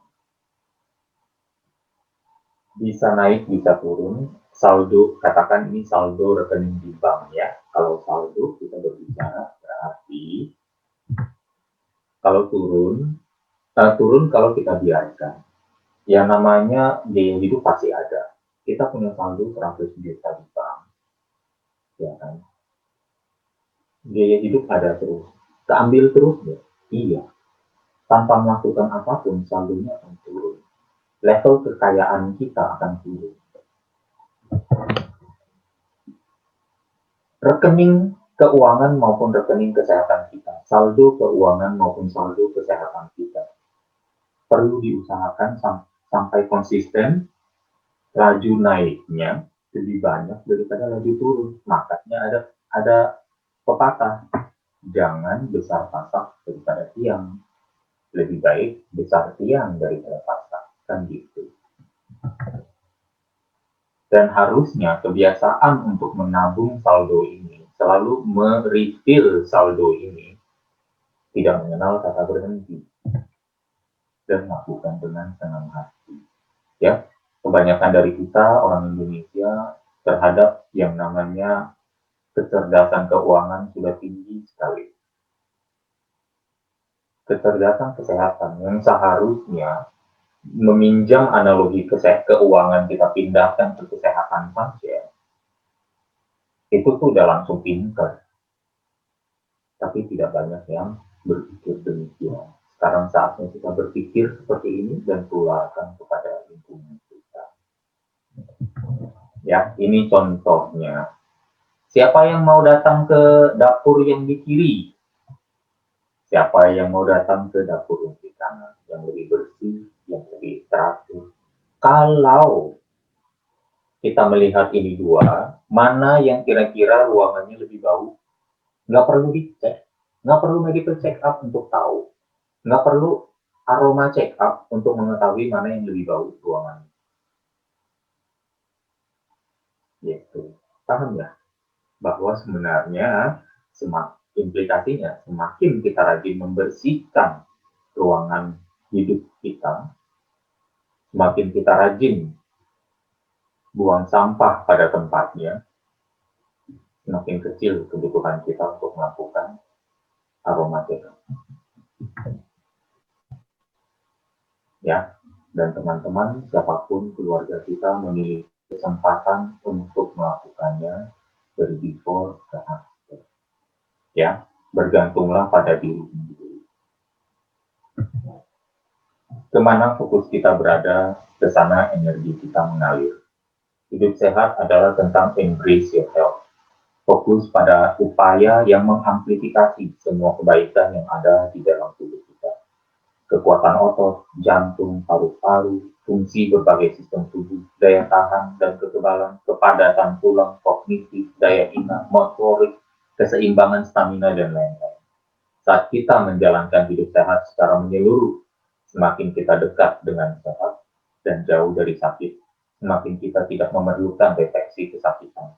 Bisa naik, bisa turun. Saldo, katakan ini saldo rekening di bank ya. Kalau saldo kita berbicara berarti kalau turun kalau kita biarkan. Yang namanya biaya hidup pasti ada. Kita punya saldo 100 juta di bank, ya kan? Biaya hidup ada terus. Keambil terus ya? Iya. Tanpa melakukan apapun, saldonya akan turun. Level kekayaan kita akan turun. Rekening keuangan maupun rekening kesehatan kita, saldo keuangan maupun saldo kesehatan kita, perlu diusahakan sampai konsisten, laju naiknya lebih banyak daripada laju turun. Makanya ada pepatah, jangan besar pasak daripada tiang, lebih baik besar tiang daripada pasak, kan gitu. Dan harusnya kebiasaan untuk menabung saldo ini, selalu merefill saldo ini, tidak mengenal kata berhenti, dan lakukan dengan senang hati. Ya, kebanyakan dari kita orang Indonesia terhadap yang namanya kecerdasan keuangan sudah tinggi sekali. Kecerdasan kesehatan yang seharusnya meminjam analogi keuangan kita pindahkan ke kesehatan saja, itu tuh udah langsung pinter. Tapi tidak banyak yang berpikir demikian. Sekarang saatnya kita berpikir seperti ini dan tularkan kepada lingkungan kita. Ya, ini contohnya. Siapa yang mau datang ke dapur yang di kiri? Siapa yang mau datang ke dapur yang di kanan? Yang lebih bersih, yang lebih teratur. Kalau kita melihat ini dua, mana yang kira-kira ruangannya lebih bau? Nggak perlu dicek, nggak perlu medical check up untuk tahu, nggak perlu aroma check up untuk mengetahui mana yang lebih bau ruangan. Gitu. Paham ya? Bahwa sebenarnya implikasinya semakin kita rajin membersihkan ruangan hidup kita, semakin kita rajin buang sampah pada tempatnya, semakin kecil kebutuhan kita untuk melakukan aroma check up. Ya, dan teman-teman siapapun keluarga kita memiliki kesempatan untuk melakukannya dari before ke after. Ya, bergantunglah pada diri sendiri. Kemana fokus kita berada, ke sana energi kita mengalir. Hidup sehat adalah tentang embrace your health. Fokus pada upaya yang mengamplifikasi semua kebaikan yang ada di dalam tubuh kita. Kekuatan otot, jantung, paru-paru, fungsi berbagai sistem tubuh, daya tahan dan kekebalan, kepadatan tulang, kognitif, daya ingat, motorik, keseimbangan stamina, dan lain-lain. Saat kita menjalankan hidup sehat secara menyeluruh, semakin kita dekat dengan sehat dan jauh dari sakit, semakin kita tidak memerlukan deteksi kesakitan.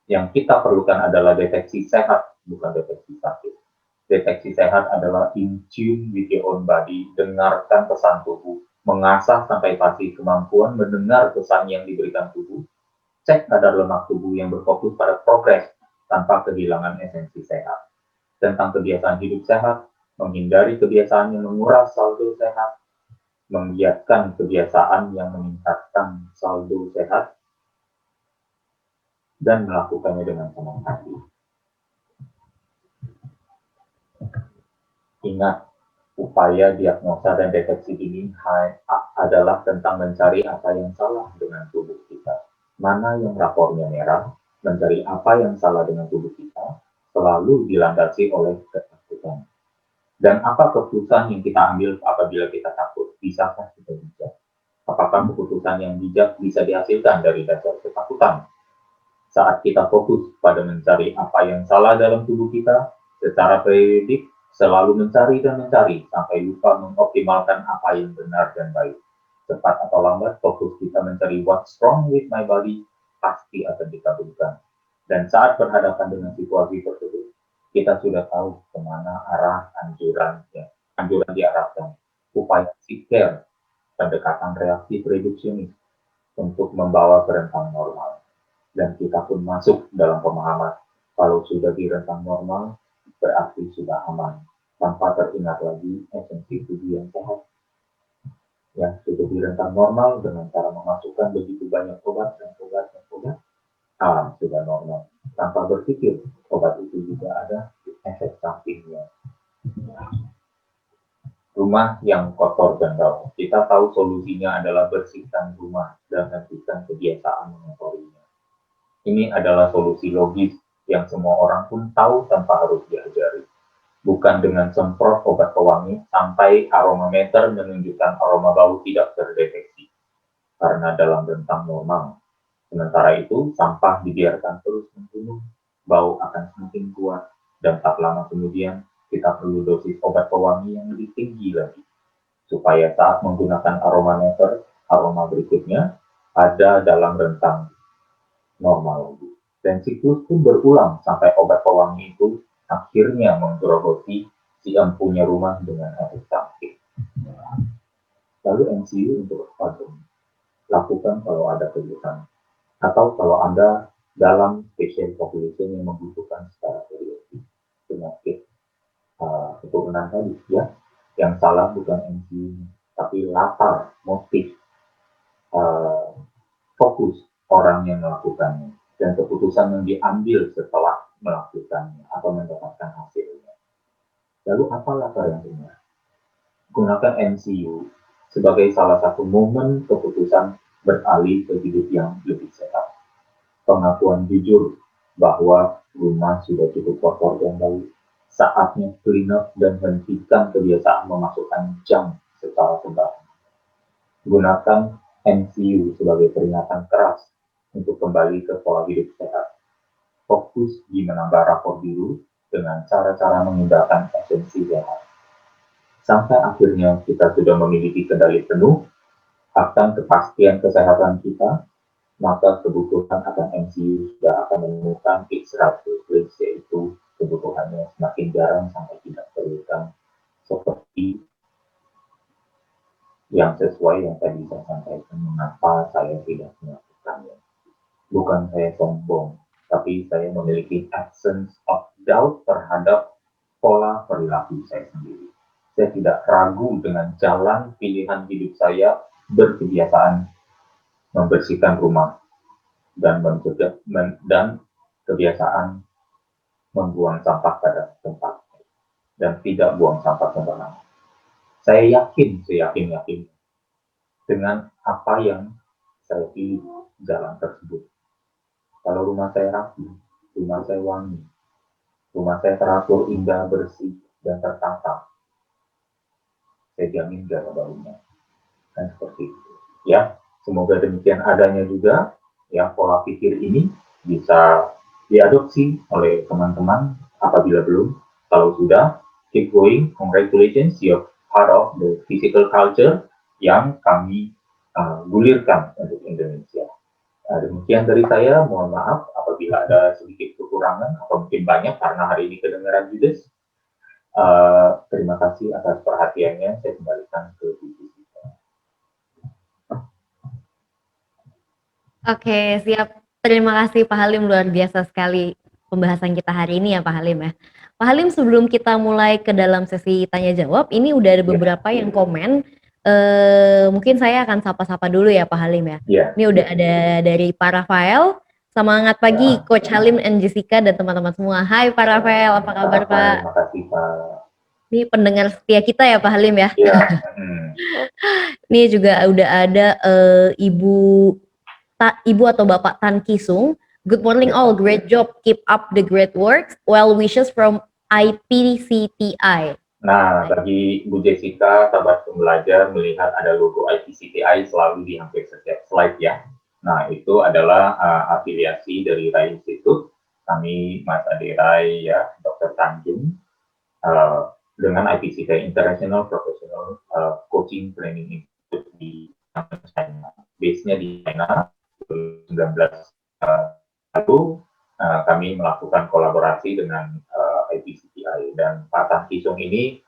Yang kita perlukan adalah deteksi sehat, bukan deteksi sakit. Deteksi sehat adalah in tune with your own body, dengarkan pesan tubuh, mengasah sampai pasti kemampuan mendengar pesan yang diberikan tubuh, cek kadar lemak tubuh yang berfokus pada progres tanpa kehilangan esensi sehat. Tentang kebiasaan hidup sehat, menghindari kebiasaan yang menguras saldo sehat, menggiatkan kebiasaan yang meningkatkan saldo sehat, dan melakukannya dengan senang hati. Ingat, upaya diagnosa dan deteksi ini adalah tentang mencari apa yang salah dengan tubuh kita. Mana yang rapornya merah, mencari apa yang salah dengan tubuh kita, selalu dilandasi oleh ketakutan. Dan apa keputusan yang kita ambil apabila kita takut? Bisakah kita bijak? Apakah keputusan yang bijak bisa dihasilkan dari dasar ketakutan? Saat kita fokus pada mencari apa yang salah dalam tubuh kita, secara periodik selalu mencari dan mencari sampai lupa mengoptimalkan apa yang benar dan baik. Cepat atau lambat, fokus kita mencari what's wrong with my body pasti akan dikabulkan. Dan saat berhadapan dengan situasi tersebut, kita sudah tahu kemana arah anjuran diarahkan. Upaya seek care, pendekatan reaktif reduksionis untuk membawa ke rentang normal. Dan kita pun masuk dalam pemahaman kalau sudah di rentang normal berarti sudah aman tanpa teringat lagi esensi tubuh yang sehat. Yang sudah di rentang normal dengan cara memasukkan begitu banyak obat dan obat, sudah normal. Tanpa berpikir obat itu juga ada efek sampingnya. Rumah yang kotor dan bau. Kita tahu solusinya adalah bersihkan rumah dan hentikan kebiasaan mengotorinya. Ini adalah solusi logis yang semua orang pun tahu tanpa harus diajari. Bukan dengan semprot obat pewangi sampai aromameter menunjukkan aroma bau tidak terdeteksi. Karena dalam rentang normal. Sementara itu, sampah dibiarkan terus membunuh, bau akan semakin kuat, dan tak lama kemudian kita perlu dosis obat pewangi yang lebih tinggi lagi. Supaya saat menggunakan aromameter, aroma berikutnya ada dalam rentang normal lagi. Dan siklus pun berulang sampai obat pewangi itu akhirnya menggerogoti si empunya rumah dengan efek samping. Lalu MCU untuk apa? Lakukan kalau ada kebutuhan atau kalau Anda dalam patient population yang membutuhkan secara periodik penyakit keturunan tadi ya. Yang salah bukan MCU tapi latar motif fokus orang yang melakukannya dan keputusan yang diambil setelah melakukannya atau mendapatkan hasilnya. Lalu apa latar yang benar? Gunakan MCU sebagai salah satu momen keputusan beralih ke hidup yang lebih sehat. Pengakuan jujur bahwa rumah sudah cukup kotor dan bau. Saatnya clean up dan hentikan kebiasaan memasukkan jam secara sembarangan. Gunakan MCU sebagai peringatan keras untuk kembali ke pola hidup sehat. Fokus di menambah rapor biru dengan cara-cara mengindahkan esensi sehat. Sampai akhirnya kita sudah memiliki kendali penuh akan kepastian kesehatan kita, maka kebutuhan akan MCU sudah akan menemukan its rightful place, yaitu kebutuhannya semakin jarang sampai tidak terluka, seperti yang sesuai yang tadi saya sampaikan, mengapa saya tidak melakukannya. Bukan saya sombong, tapi saya memiliki absence of doubt terhadap pola perilaku saya sendiri. Saya tidak ragu dengan jalan pilihan hidup saya berkebiasaan membersihkan rumah dan mencegah dan kebiasaan membuang sampah pada tempat dan tidak buang sampah sembarangan. Saya yakin dengan apa yang saya pilih jalan tersebut. Kalau rumah saya rapi, rumah saya wangi, rumah saya teratur, indah, bersih, dan tertata, saya jamin gak ada baunya. Kan seperti itu. Ya, semoga demikian adanya juga ya pola pikir ini bisa diadopsi oleh teman-teman apabila belum. Kalau sudah, keep going, congratulations, you're part of the physical culture yang kami gulirkan untuk Indonesia. Demikian dari saya, mohon maaf apabila ada sedikit kekurangan atau mungkin banyak karena hari ini kedengaran judes. Terima kasih atas perhatiannya, saya kembalikan ke Bu Jessica. Oke, siap. Terima kasih Pak Halim, luar biasa sekali pembahasan kita hari ini ya Pak Halim ya. Pak Halim, sebelum kita mulai ke dalam sesi tanya jawab, ini udah ada beberapa yang komen. Mungkin saya akan sapa-sapa dulu ya Pak Halim ya. Ini udah ada dari Pak Rafael. Semangat pagi Coach Halim and Jessica dan teman-teman semua. Hai Pak Rafael, apa kabar Pak? Terima kasih Pak. Ini pendengar setia kita ya Pak Halim ya. Iya. Ini juga udah ada Ibu atau Bapak Tan Kisung. Good morning all, great job, keep up the great work. Well wishes from IPCTI. Nah, bagi Bu Jessica, sahabat pembelajar melihat ada logo IPCTI selalu di hampir setiap slide ya. Nah, itu adalah afiliasi dari RAI Institute. Kami, Mas Ade Rai, ya, Dr. Tanjung, dengan IPCTI International Professional Coaching Training Institute di China. Base-nya di China, 19 lalu kami melakukan kolaborasi dengan IPCTI dan Pak Tan Kisung ini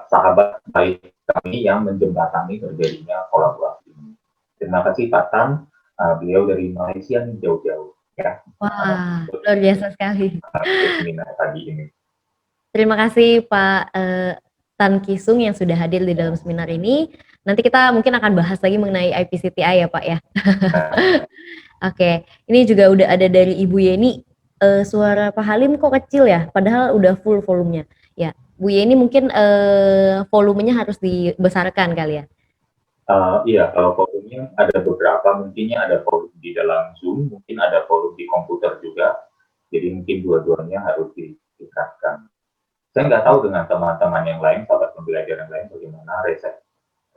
sahabat baik kami yang menjembatani terjadinya kolaborasi ini. Terima kasih Pak Tan, beliau dari Malaysia nih jauh-jauh ya. Wah, luar biasa sekali. Seminar tadi ini. Terima kasih Pak Tan Kisung yang sudah hadir di dalam seminar ini. Nanti kita mungkin akan bahas lagi mengenai IPCTI ya Pak ya. Oke, ini juga udah ada dari Ibu Yeni. Suara Pak Halim kok kecil ya? Padahal udah full volumenya. Ya, Bu Yeni mungkin volumenya harus dibesarkan kali ya. Iya, kalau volumenya ada beberapa, mungkinnya ada volume di dalam Zoom, mungkin ada volume di komputer juga. Jadi mungkin dua-duanya harus ditingkatkan. Saya nggak tahu dengan teman-teman yang lain, sahabat pembelajar yang lain, bagaimana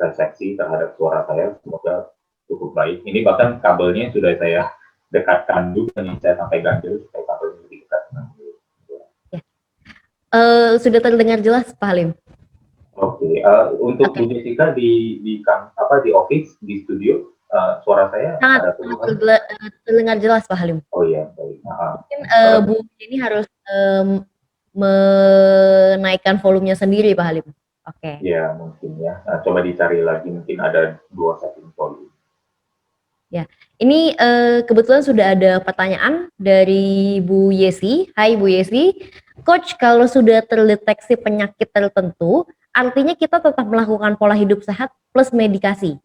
resepsi terhadap suara saya. Semoga cukup baik. Ini bahkan kabelnya sudah saya dekatkan juga nih, saya sampai ganjil supaya kabelnya lebih dekat dengan ya. Sudah terdengar jelas Pak Halim? Oke, untuk Bu Jessica di office, di studio, suara saya sangat terdengar jelas Pak Halim. Oh iya, baik. Mungkin Bu ini harus menaikkan volumenya sendiri Pak Halim. Oke. Ya mungkin ya. Coba dicari lagi, mungkin ada 2 setting volume. Ya, ini kebetulan sudah ada pertanyaan dari Bu Yesi. Hai Bu Yesi, Coach, kalau sudah terdeteksi penyakit tertentu, artinya kita tetap melakukan pola hidup sehat plus medikasi.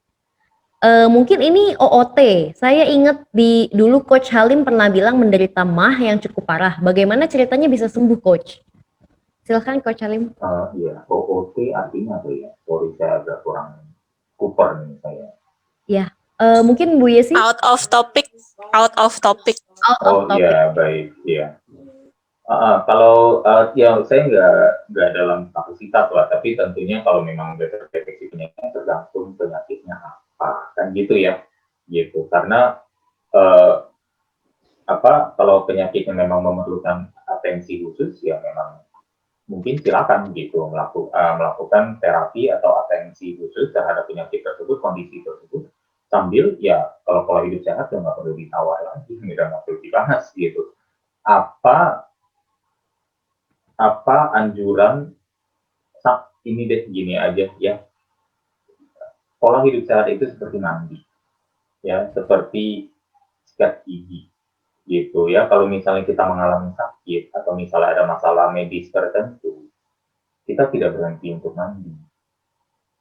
Mungkin ini OOT. Saya ingat dulu Coach Halim pernah bilang menderita MAH yang cukup parah. Bagaimana ceritanya bisa sembuh, Coach? Silakan Coach Halim. Iya, OOT artinya apa ya? Sorry, saya agak kurang kuper nih saya. Ya, Mungkin Bu Yesi? Out of topic. Out of topic. Iya, baik, iya. Kalau ya saya nggak dalam kapasitas lah, tapi tentunya kalau memang udah terdeteksi penyakitnya tergantung penyakitnya apa, kan gitu ya, gitu. Karena kalau penyakitnya memang memerlukan atensi khusus, ya memang mungkin silakan gitu melakukan terapi atau atensi khusus terhadap penyakit tersebut, kondisi tersebut, sambil ya kalau pola hidup sehat ya nggak perlu ditawar lagi, nggak perlu dibahas gitu. Apa anjuran ini deh, gini aja ya, pola hidup sehat itu seperti mandi ya, seperti sikat gigi gitu ya. Kalau misalnya kita mengalami sakit atau misalnya ada masalah medis tertentu, kita tidak berhenti untuk mandi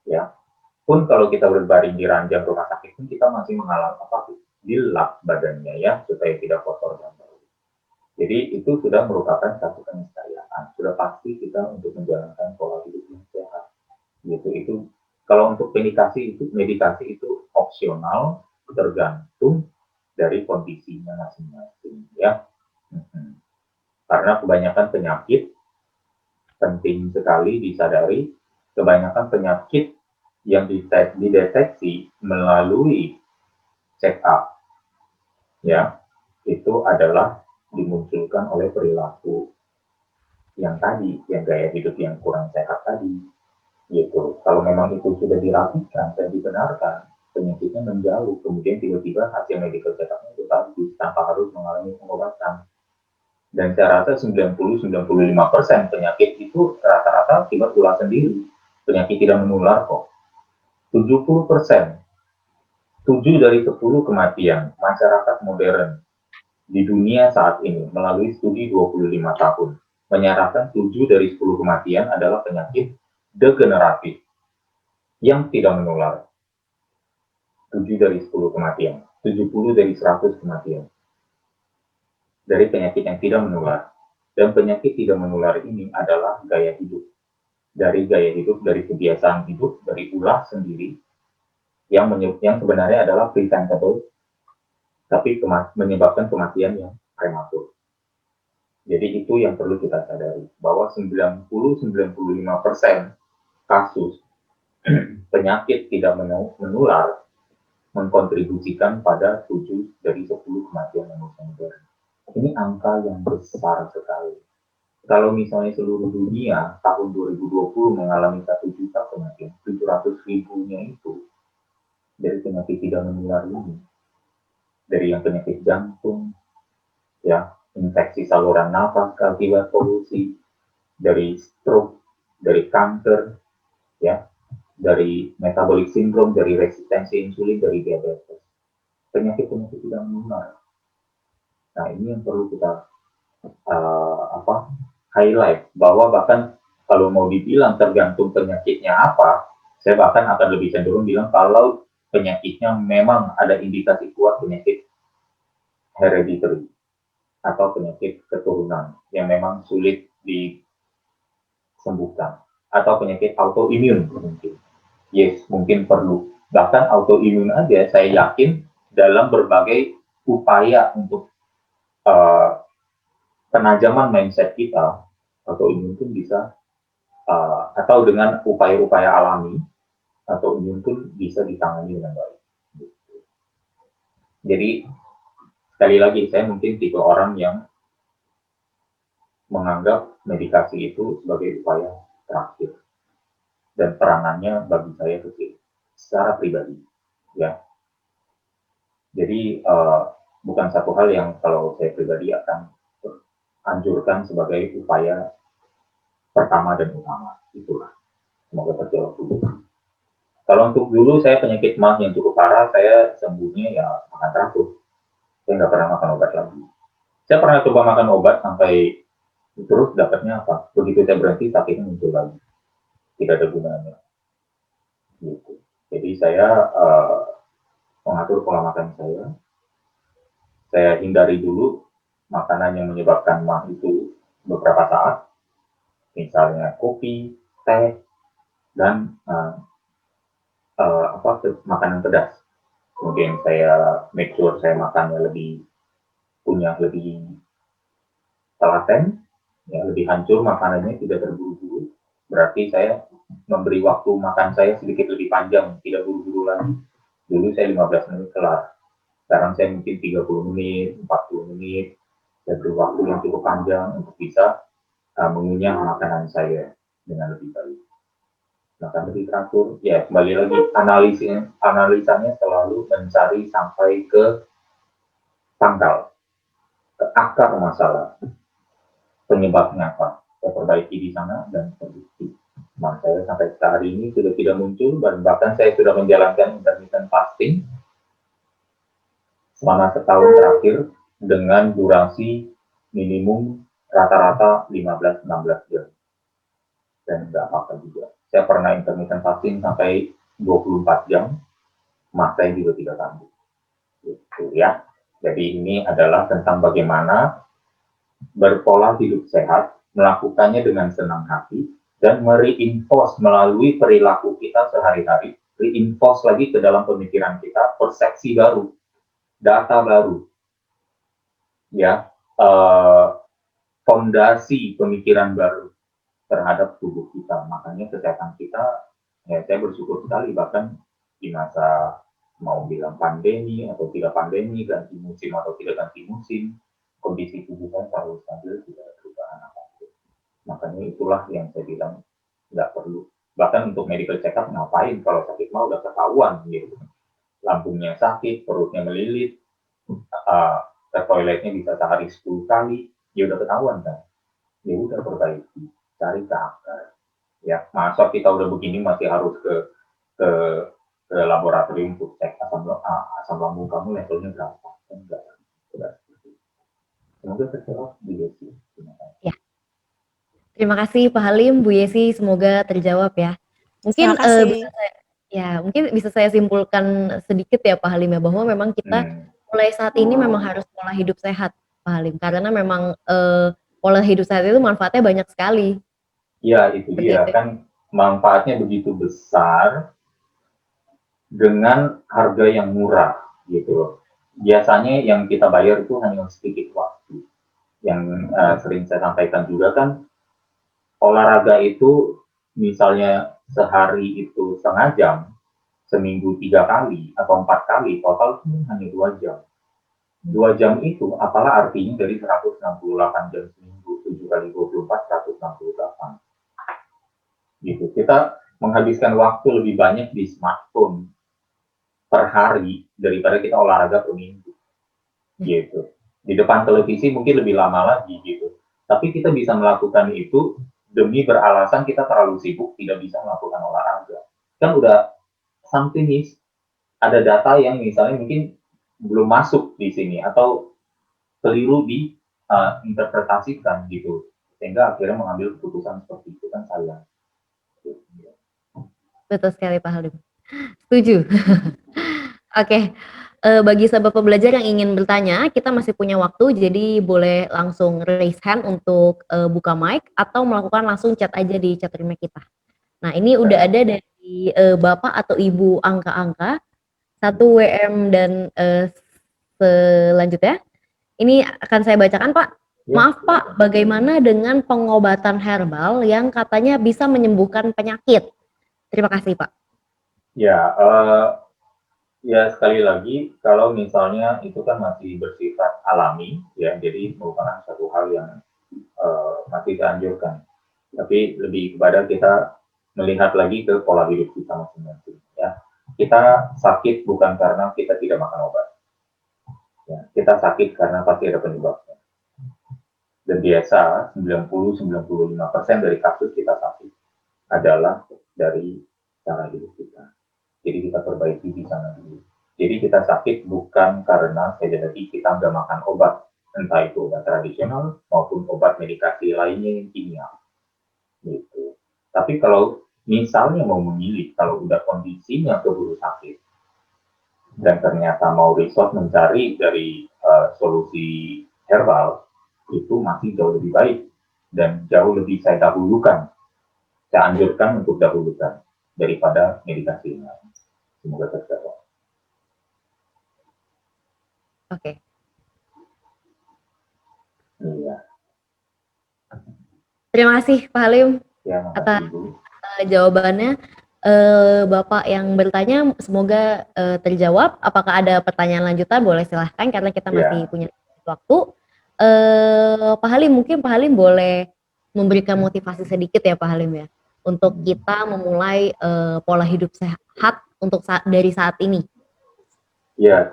ya. Pun kalau kita berbaring di ranjang rumah sakit pun kita masih mengalami dilap badannya ya, supaya tidak kotor dan bau. Jadi itu sudah merupakan satu keniscayaan, sudah pasti kita untuk menjalankan pola hidup yang sehat gitu. Itu kalau untuk medikasi itu opsional, tergantung dari kondisinya masing-masing ya. Karena kebanyakan penyakit, penting sekali disadari, kebanyakan penyakit yang dideteksi melalui check up ya, itu adalah dimunculkan oleh perilaku yang tadi, yang gaya hidup yang kurang sehat tadi gitu. Kalau memang itu sudah dirapikan dan dibenarkan, penyakitnya menjauh, kemudian tiba-tiba hasil medical check-up-nya itu bagus tanpa harus mengalami pengobatan. Dan saya rasa 90-95% penyakit itu rata-rata akibat ulah sendiri. Penyakit tidak menular kok. 70%, 7 dari 10 kematian masyarakat modern di dunia saat ini melalui studi 25 tahun menyarankan 7 dari 10 kematian adalah penyakit degeneratif yang tidak menular. 7 dari 10 kematian, 70 dari 100 kematian dari penyakit yang tidak menular. Dan penyakit tidak menular ini adalah gaya hidup. Dari gaya hidup, dari kebiasaan hidup, dari ulah sendiri yang sebenarnya adalah preventable, tapi menyebabkan kematian yang prematur. Jadi itu yang perlu kita sadari, bahwa 90-95% kasus penyakit tidak menular mengkontribusikan pada 7 dari 10 kematian manusia modern. Ini angka yang besar sekali. Kalau misalnya seluruh dunia tahun 2020 mengalami 1 juta kematian, 700 ribunya itu dari penyakit tidak menular ini. Dari yang penyakit jantung, ya, infeksi saluran nafas akibat polusi, dari stroke, dari kanker, ya, dari metabolic syndrome, dari resistensi insulin, dari diabetes. Penyakit-penyakit tidak menular. Nah, ini yang perlu kita highlight, bahwa bahkan kalau mau dibilang tergantung penyakitnya apa, saya bahkan akan lebih cenderung bilang kalau penyakitnya memang ada indikasi kuat penyakit hereditary atau penyakit keturunan yang memang sulit disembuhkan, atau penyakit autoimun mungkin. Yes, mungkin perlu. Bahkan autoimun aja saya yakin dalam berbagai upaya untuk penajaman mindset kita, autoimun pun bisa atau dengan upaya-upaya alami, autoimun pun bisa ditangani dengan baik. Jadi sekali lagi, saya mungkin tipe orang yang menganggap medikasi itu sebagai upaya terakhir dan peranannya bagi saya kecil secara pribadi, ya. Jadi bukan satu hal yang kalau saya pribadi akan anjurkan sebagai upaya pertama dan utama, itulah. Semoga terjawab dulu. Kalau untuk dulu saya penyakit MAS yang cukup parah, saya sembuhnya ya makan teratur. Saya nggak pernah makan obat lagi. Saya pernah coba makan obat sampai terus dapatnya apa? Begitu saya berhenti sakitnya muncul lagi. Tidak ada gunanya. Gitu. Jadi saya mengatur pola makan saya. Saya hindari dulu makanan yang menyebabkan MAS itu beberapa saat. Misalnya kopi, teh, dan makanan pedas. kemudian saya make sure saya makannya lebih telaten, ya, lebih hancur makanannya, tidak terburu-buru. Berarti saya memberi waktu makan saya sedikit lebih panjang, tidak buru-buru lagi. Dulu saya 15 menit kelar, sekarang saya mungkin 30 menit, 40 menit, saya beri waktu yang cukup panjang untuk bisa mengunyah makanan saya dengan lebih baik. Makan lebih teratur, ya kembali lagi analisanya selalu mencari sampai ke pangkal, ke akar masalah, penyebabnya apa, saya perbaiki di sana dan terbukti. Nah, saya sampai saat ini sudah tidak muncul, dan bahkan saya sudah menjalankan intermittent fasting selama setahun terakhir dengan durasi minimum rata-rata 15-16 jam. Dan nggak apa-apa juga. Saya pernah intermittent fasting sampai 24 jam, masa saya juga tidak kambuh. Gitu ya. Jadi ini adalah tentang bagaimana berpola hidup sehat, melakukannya dengan senang hati, dan mereinforce melalui perilaku kita sehari-hari, reinforce lagi ke dalam pemikiran kita, persepsi baru, data baru, ya, fondasi pemikiran baru terhadap tubuh kita. Makanya kesehatan kita, ya saya bersyukur sekali, bahkan di masa mau bilang pandemi atau tidak pandemi, ganti musim atau tidak ganti musim, kondisi tubuh kan selalu stabil, tidak ada perubahan apapun. Makanya itulah yang saya bilang nggak perlu. Bahkan untuk medical check up ngapain, kalau sakit mau udah ketahuan gitu. Lambungnya sakit, perutnya melilit, ke toiletnya bisa sehari 10 kali, ya udah ketahuan kan. Ya udah perbaiki, cari ke akar. Ya, masa kita udah begini masih harus ke, ke laboratorium untuk cek asam lambung kamu levelnya berapa? Enggak. Enggak. Semoga terjawab Bu Yesi. Ya, terima kasih Pak Halim, Bu Yesi, semoga terjawab ya. Terima Mungkin kasih. mungkin bisa saya simpulkan sedikit ya Pak Halim ya, bahwa memang kita mulai saat ini memang harus pola hidup sehat Pak Halim, karena memang pola hidup sehat itu manfaatnya banyak sekali. Ya, itu Seperti dia itu. kan, manfaatnya begitu besar dengan harga yang murah gitu loh. Biasanya yang kita bayar itu hanya sedikit waktu. Yang sering saya sampaikan juga kan, olahraga itu misalnya sehari itu setengah jam, seminggu 3 kali atau 4 kali, total itu hanya 2 jam. 2 jam itu apalah artinya dari 168 jam seminggu, 7 kali 24, 168. Gitu. Kita menghabiskan waktu lebih banyak di smartphone per hari daripada kita olahraga per minggu. Gitu. Di depan televisi mungkin lebih lama lagi gitu. Tapi kita bisa melakukan itu demi beralasan kita terlalu sibuk tidak bisa melakukan olahraga. Kan udah something is, ada data yang misalnya mungkin belum masuk di sini atau keliru diinterpretasikan gitu, sehingga akhirnya mengambil keputusan seperti itu, kan sayang. Betul sekali Pak Halim. Setuju. Oke, bagi sahabat pembelajar yang ingin bertanya, kita masih punya waktu, jadi boleh langsung raise hand untuk buka mic atau melakukan langsung chat aja di chat room kita. Nah, ini udah ada dari Bapak atau Ibu angka-angka, 1 WM dan selanjutnya. Ini akan saya bacakan Pak. Maaf Pak, bagaimana dengan pengobatan herbal yang katanya bisa menyembuhkan penyakit? Terima kasih Pak. Ya, ya sekali lagi, kalau misalnya itu kan masih bersifat alami, ya, jadi merupakan satu hal yang masih dianjurkan. Tapi lebih kepada kita melihat lagi ke pola hidup kita masing-masing. Ya, kita sakit bukan karena kita tidak makan obat. Ya, kita sakit karena pasti ada penyebabnya. Dan biasa 90-95% dari kasus kita sakit adalah dari cara hidup kita. Jadi kita perbaiki di sana dulu. Jadi kita sakit bukan karena tadi kita nggak makan obat, entah itu obat tradisional maupun obat medikasi lainnya yang kimia. Gitu. Tapi kalau misalnya mau memilih, kalau udah kondisinya keburu sakit, dan ternyata mau resort mencari dari solusi herbal, itu masih jauh lebih baik dan jauh lebih saya dahulukan, saya anjurkan untuk dahulukan daripada medikasi lain. Semoga terjawab. Oke. Iya. Terima kasih Pak Halim Ya, atas makasih Bu. jawabannya. Bapak yang bertanya semoga terjawab. Apakah ada pertanyaan lanjutan? Boleh silahkan karena kita masih Ya, punya waktu. Pak Halim, mungkin Pak Halim boleh memberikan motivasi sedikit ya Pak Halim ya, untuk kita memulai pola hidup sehat untuk dari saat ini. ya,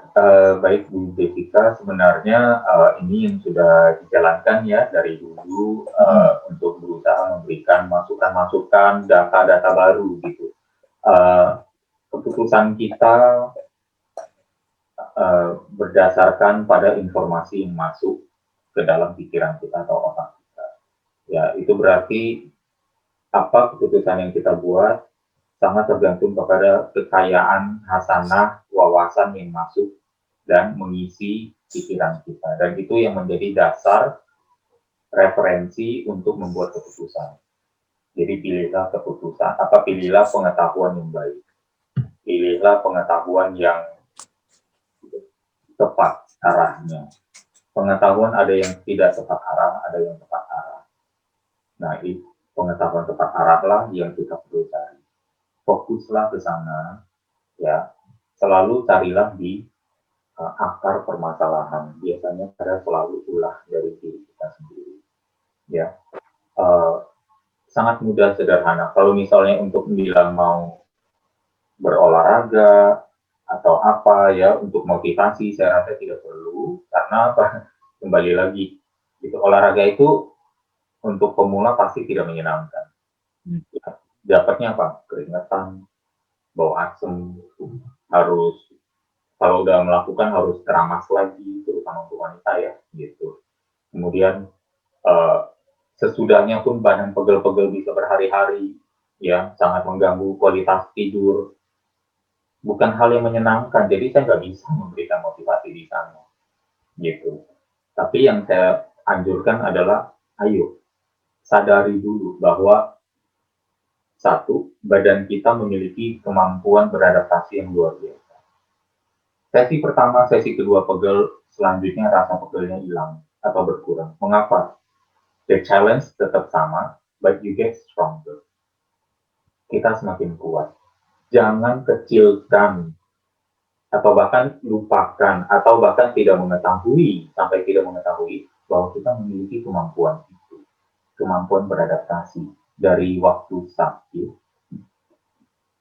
baik Bu Jessica, sebenarnya ini yang sudah dijalankan ya dari dulu untuk berusaha memberikan masukan-masukan, data-data baru gitu. Keputusan kita berdasarkan pada informasi yang masuk ke dalam pikiran kita atau otak kita. Ya, itu berarti apa keputusan yang kita buat sangat tergantung kepada kekayaan hasanah wawasan yang masuk dan mengisi pikiran kita. Dan itu yang menjadi dasar referensi untuk membuat keputusan. Jadi pilihlah pengetahuan yang baik. Pilihlah pengetahuan yang tepat arahnya. Pengetahuan ada yang tidak tepat arah, ada yang tepat arah. Nah, ini pengetahuan tepat arah lah yang kita perlu cari. Fokuslah ke sana, ya. Selalu carilah di akar permasalahan. Biasanya ada selalu ulah dari diri kita sendiri, ya. Uh, Sangat mudah sederhana. Kalau misalnya untuk bilang mau berolahraga atau apa ya untuk motivasi, saya rasa tidak perlu karena apa? Kembali lagi, itu olahraga itu untuk pemula pasti tidak menyenangkan. Ya, dapatnya apa? Keringetan, bau asem, harus kalau udah melakukan harus keramas lagi, terutama untuk wanita ya, gitu. Kemudian sesudahnya pun badan pegel-pegel bisa berhari-hari, ya sangat mengganggu kualitas tidur. Bukan hal yang menyenangkan, jadi saya nggak bisa memberikan motivasi di sana, gitu. Tapi yang saya anjurkan adalah, ayo sadari dulu bahwa satu, badan kita memiliki kemampuan beradaptasi yang luar biasa. Sesi pertama, sesi kedua pegel, selanjutnya rasa pegelnya hilang atau berkurang. Mengapa? The challenge tetap sama, but you get stronger. Kita semakin kuat. Jangan kecilkan atau bahkan lupakan atau bahkan tidak mengetahui sampai tidak mengetahui bahwa kita memiliki kemampuan itu, kemampuan beradaptasi dari waktu sakit.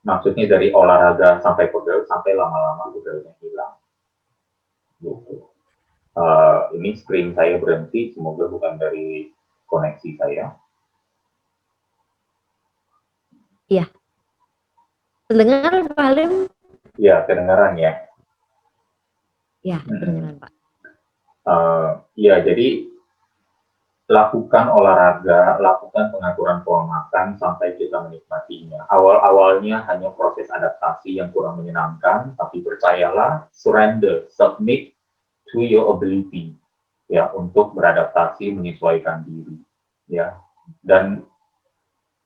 Maksudnya dari olahraga sampai pegel sampai lama-lama pegelnya hilang. Gitu. Ini screen saya berhenti, semoga bukan dari koneksi saya. Iya. Terdengar Pak Halim? Ya, kedengaran ya. Ya, kedengaran Pak. Ya, jadi lakukan olahraga, lakukan pengaturan pola makan sampai kita menikmatinya. Awal-awalnya hanya proses adaptasi yang kurang menyenangkan, tapi percayalah, surrender, submit to your ability, ya, untuk beradaptasi, menyesuaikan diri, ya. Dan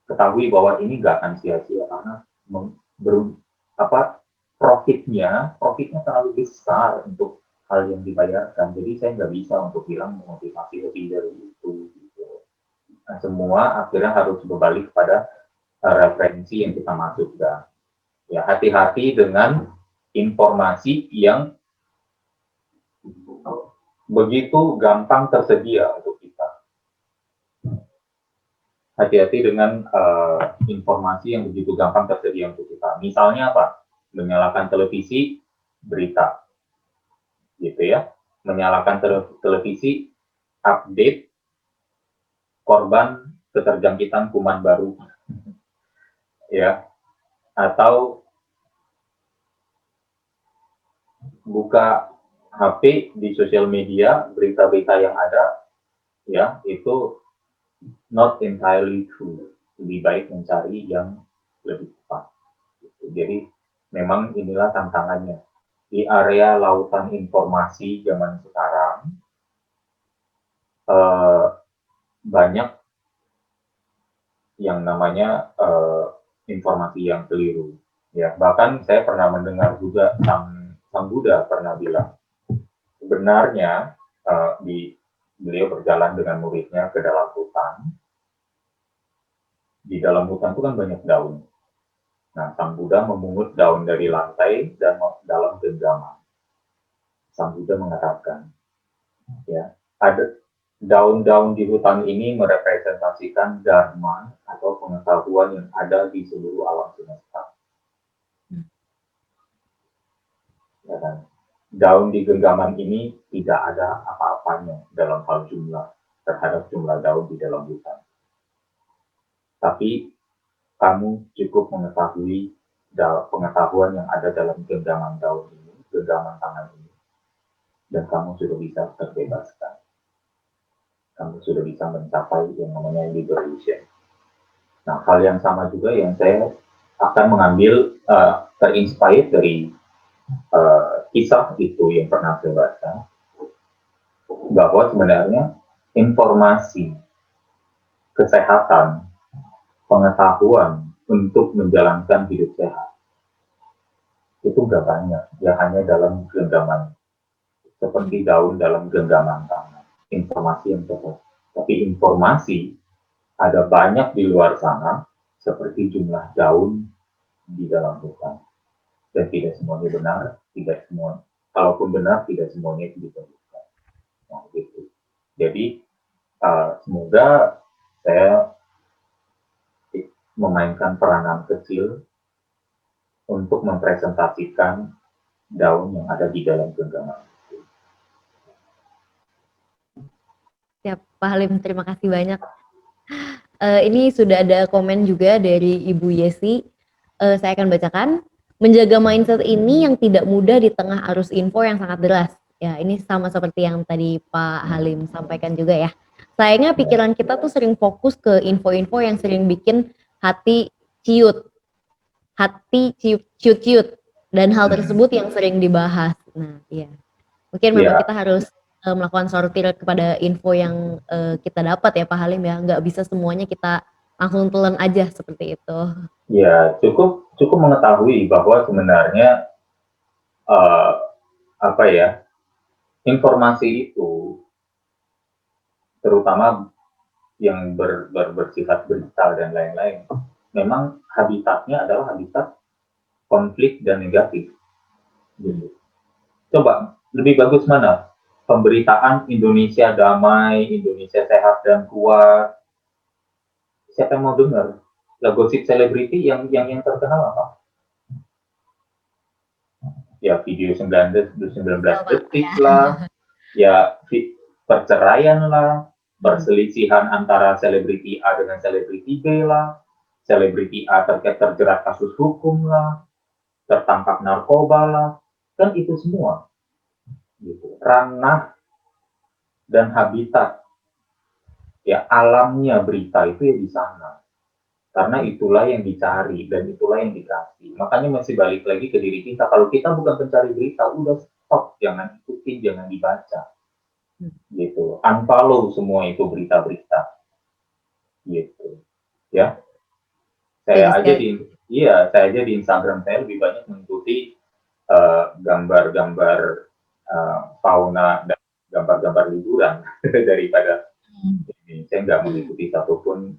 ketahui bahwa ini nggak akan sia-sia karena profitnya terlalu besar untuk hal yang dibayarkan. Jadi saya nggak bisa untuk bilang memotivasi lebih dari itu. Gitu. Nah, semua akhirnya harus berbalik pada referensi yang kita masukkan. Ya, hati-hati dengan informasi yang begitu gampang tersedia untuk kita. Hati-hati dengan informasi yang begitu gampang tersedia untuk kita. Misalnya apa? Menyalakan televisi, berita. Gitu ya. Menyalakan televisi, update korban keterjangkitan kuman baru. Ya. Atau buka HP di sosial media, berita-berita yang ada, ya, itu not entirely true. Lebih baik mencari yang lebih tepat. Jadi memang inilah tantangannya. Di area lautan informasi zaman sekarang, banyak yang namanya informasi yang keliru. Ya, bahkan saya pernah mendengar juga sang Buddha pernah bilang, sebenarnya beliau berjalan dengan muridnya ke dalam hutan. Di dalam hutan itu kan banyak daun. Nah, Sang Buddha memungut daun dari lantai dan dalam genggaman. Sang Buddha mengatakan, ya, ada daun-daun di hutan ini merepresentasikan dharma atau pengetahuan yang ada di seluruh alam semesta. Ya kan? Daun di genggaman ini tidak ada apa-apanya dalam hal jumlah terhadap jumlah daun di dalam hutan. Tapi kamu cukup mengetahui pengetahuan yang ada dalam genggaman daun ini, genggaman tangan ini, dan kamu sudah bisa terbebaskan. Kamu sudah bisa mencapai yang namanya liberation. Nah, hal yang sama juga yang saya akan mengambil terinspire dari kisah itu yang pernah saya baca, bahwa sebenarnya informasi kesehatan, pengetahuan untuk menjalankan hidup sehat itu nggak banyak, ya hanya dalam genggaman, seperti daun dalam genggaman tangan. Informasi yang tepat, tapi informasi ada banyak di luar sana, seperti jumlah daun di dalam hutan. Dan tidak semuanya benar, tidak semua, kalaupun benar, tidak semuanya itu ditemukan. Nah, gitu. Jadi, semoga saya memainkan peranan kecil untuk mempresentasikan daun yang ada di dalam genggaman. Siap, Pak Halim, terima kasih banyak. Ini sudah ada komen juga dari Ibu Yesi. Saya akan bacakan. Menjaga mindset ini yang tidak mudah di tengah arus info yang sangat deras. Ya, ini sama seperti yang tadi Pak Halim sampaikan juga ya. Sayangnya pikiran kita tuh sering fokus ke info-info yang sering bikin hati ciut. Hati ciut-ciut. Dan hal tersebut yang sering dibahas. Nah, iya. Mungkin memang kita harus melakukan sortir kepada info yang kita dapat ya Pak Halim ya. Nggak bisa semuanya kita langsung telan aja seperti itu. Ya, cukup mengetahui bahwa sebenarnya informasi itu, terutama yang bersifat berita dan lain-lain, memang habitatnya adalah habitat konflik dan negatif. Gitu. Coba lebih bagus mana? Pemberitaan Indonesia damai, Indonesia sehat dan kuat. Siapa yang mau dengar? Lah gosip selebriti yang terkenal apa? Ya video 19 detik lah, ya perceraian lah, perselisihan antara selebriti A dengan selebriti B lah, selebriti A terjerat kasus hukum lah, tertangkap narkoba lah, kan itu semua gitu. Ranah dan habitat, ya alamnya berita itu ya di sana. Karena itulah yang dicari dan itulah yang dikasih. Makanya masih balik lagi ke diri kita. Kalau kita bukan pencari berita, udah stop, jangan ikutin, jangan dibaca. Gitu. Unfollow semua itu berita-berita. Gitu. Ya. Saya aja di Instagram saya lebih banyak mengikuti gambar-gambar fauna dan gambar-gambar liburan daripada ini. Saya nggak mengikuti satupun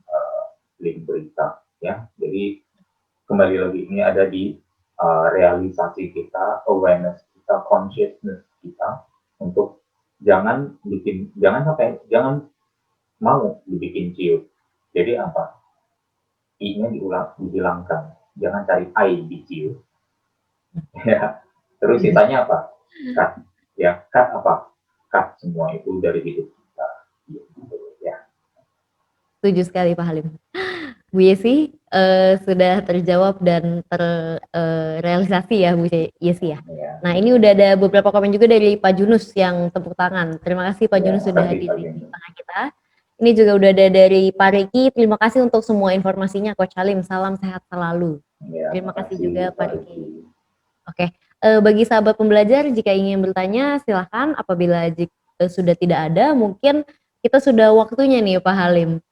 link berita, ya. Jadi kembali lagi ini ada di realisasi kita, awareness kita, consciousness kita untuk jangan mau dibikin ciut. Jadi apa? I-nya dihilangkan. Jangan cari I di ciut. Ya. Terus sisanya apa? Cut. Ya, cut apa? Cut semua itu dari hidup kita. Gitu, ya. Setuju sekali Pak Halim. Bu Yesi sudah terjawab dan terrealisasi ya Bu Yesi ya. Nah ini udah ada beberapa komen juga dari Pak Junus yang tepuk tangan. Terima kasih Pak Junus sudah hadir di tengah kita. Ini juga udah ada dari Pak Riki. Terima kasih untuk semua informasinya Coach Halim. Salam sehat selalu. Terima kasih juga Pak Riki. Oke, bagi sahabat pembelajar jika ingin bertanya silahkan. Apabila sudah tidak ada, mungkin kita sudah waktunya nih Pak Halim.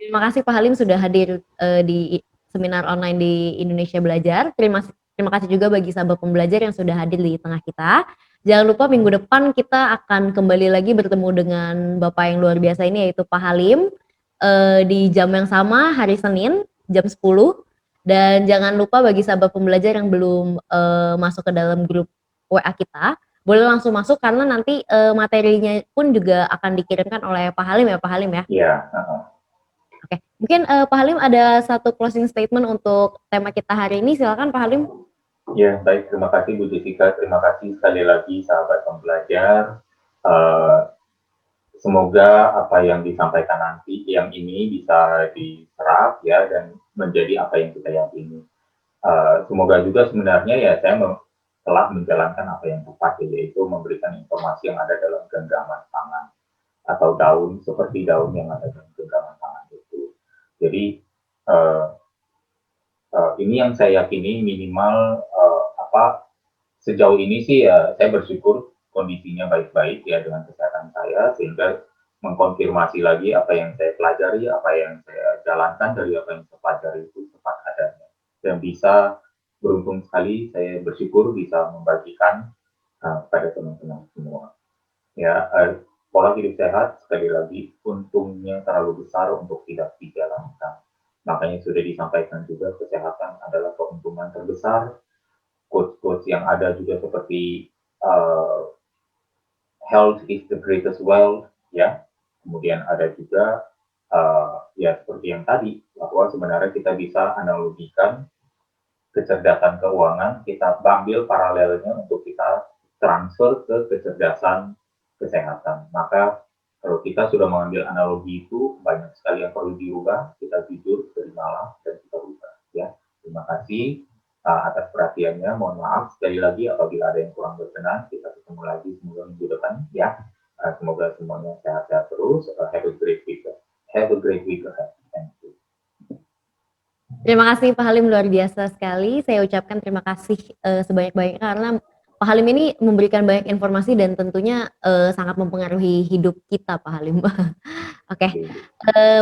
Terima kasih Pak Halim sudah hadir di seminar online di Indonesia Belajar. Terima kasih juga bagi sahabat pembelajar yang sudah hadir di tengah kita. Jangan lupa minggu depan kita akan kembali lagi bertemu dengan Bapak yang luar biasa ini yaitu Pak Halim, di jam yang sama hari Senin jam 10 dan jangan lupa bagi sahabat pembelajar yang belum, masuk ke dalam grup WA kita, boleh langsung masuk karena nanti, materinya pun juga akan dikirimkan oleh Pak Halim ya, Pak Halim ya? Iya, Oke, mungkin, Pak Halim ada satu closing statement untuk tema kita hari ini, silakan Pak Halim. ya, baik, terima kasih Bu Jessica, terima kasih sekali lagi sahabat pembelajar. Eh, Semoga apa yang disampaikan nanti yang ini bisa diserap ya dan menjadi apa yang kita yakini. Semoga juga sebenarnya ya saya telah menjalankan apa yang tepat yaitu memberikan informasi yang ada dalam genggaman tangan atau daun seperti daun yang ada dalam genggaman tangan itu. Jadi uh, ini yang saya yakini minimal apa sejauh ini sih ya saya bersyukur kondisinya baik-baik ya dengan kesehatan saya sehingga mengkonfirmasi lagi apa yang saya pelajari, apa yang saya jalankan dari apa yang saya pelajari itu tepat adanya dan bisa beruntung sekali saya bersyukur bisa membagikan pada teman-teman semua. Ya, pola hidup sehat sekali lagi untungnya terlalu besar untuk tidak dijalankan. Makanya sudah disampaikan juga kesehatan adalah keuntungan terbesar. Quotes-quotes yang ada juga seperti health is the greatest wealth, ya. Kemudian ada juga ya seperti yang tadi bahwa sebenarnya kita bisa analogikan kecerdasan keuangan, kita ambil paralelnya untuk kita transfer ke kecerdasan kesehatan. Maka kalau kita sudah mengambil analogi itu, banyak sekali yang perlu dirubah, kita jujur, terimalah, dan kita ubah. Ya, terima kasih atas perhatiannya. Mohon maaf sekali lagi apabila ada yang kurang berkenan. Kita ketemu lagi semoga minggu depan. Ya, semoga semuanya sehat-sehat terus. Have a great week. Have a great week ahead. Thank you. Terima kasih Pak Halim, luar biasa sekali. Saya ucapkan terima kasih sebanyak-banyaknya karena Pak Halim ini memberikan banyak informasi dan tentunya sangat mempengaruhi hidup kita Pak Halim. Oke,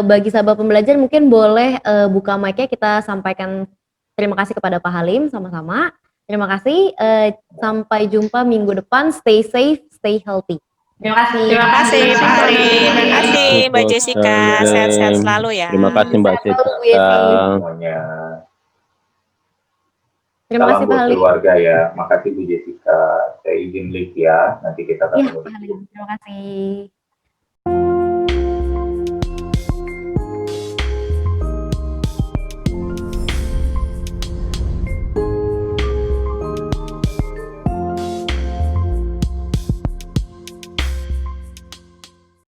bagi sahabat pembelajar mungkin boleh buka mic-nya kita sampaikan terima kasih kepada Pak Halim sama-sama. Terima kasih, sampai jumpa minggu depan. Stay safe, stay healthy. Terima kasih. Terima kasih Pak Halim. Terima kasih Mbak Jessica. Sehat-sehat selalu ya. Terima kasih Mbak Jessica. Semuanya. Terima Salam kasih Pak buat Halim. keluarga ya. Makasih Bu Jessica. Saya izin live ya. Nanti kita ketemu. Iya, Pak Halim. Terima kasih.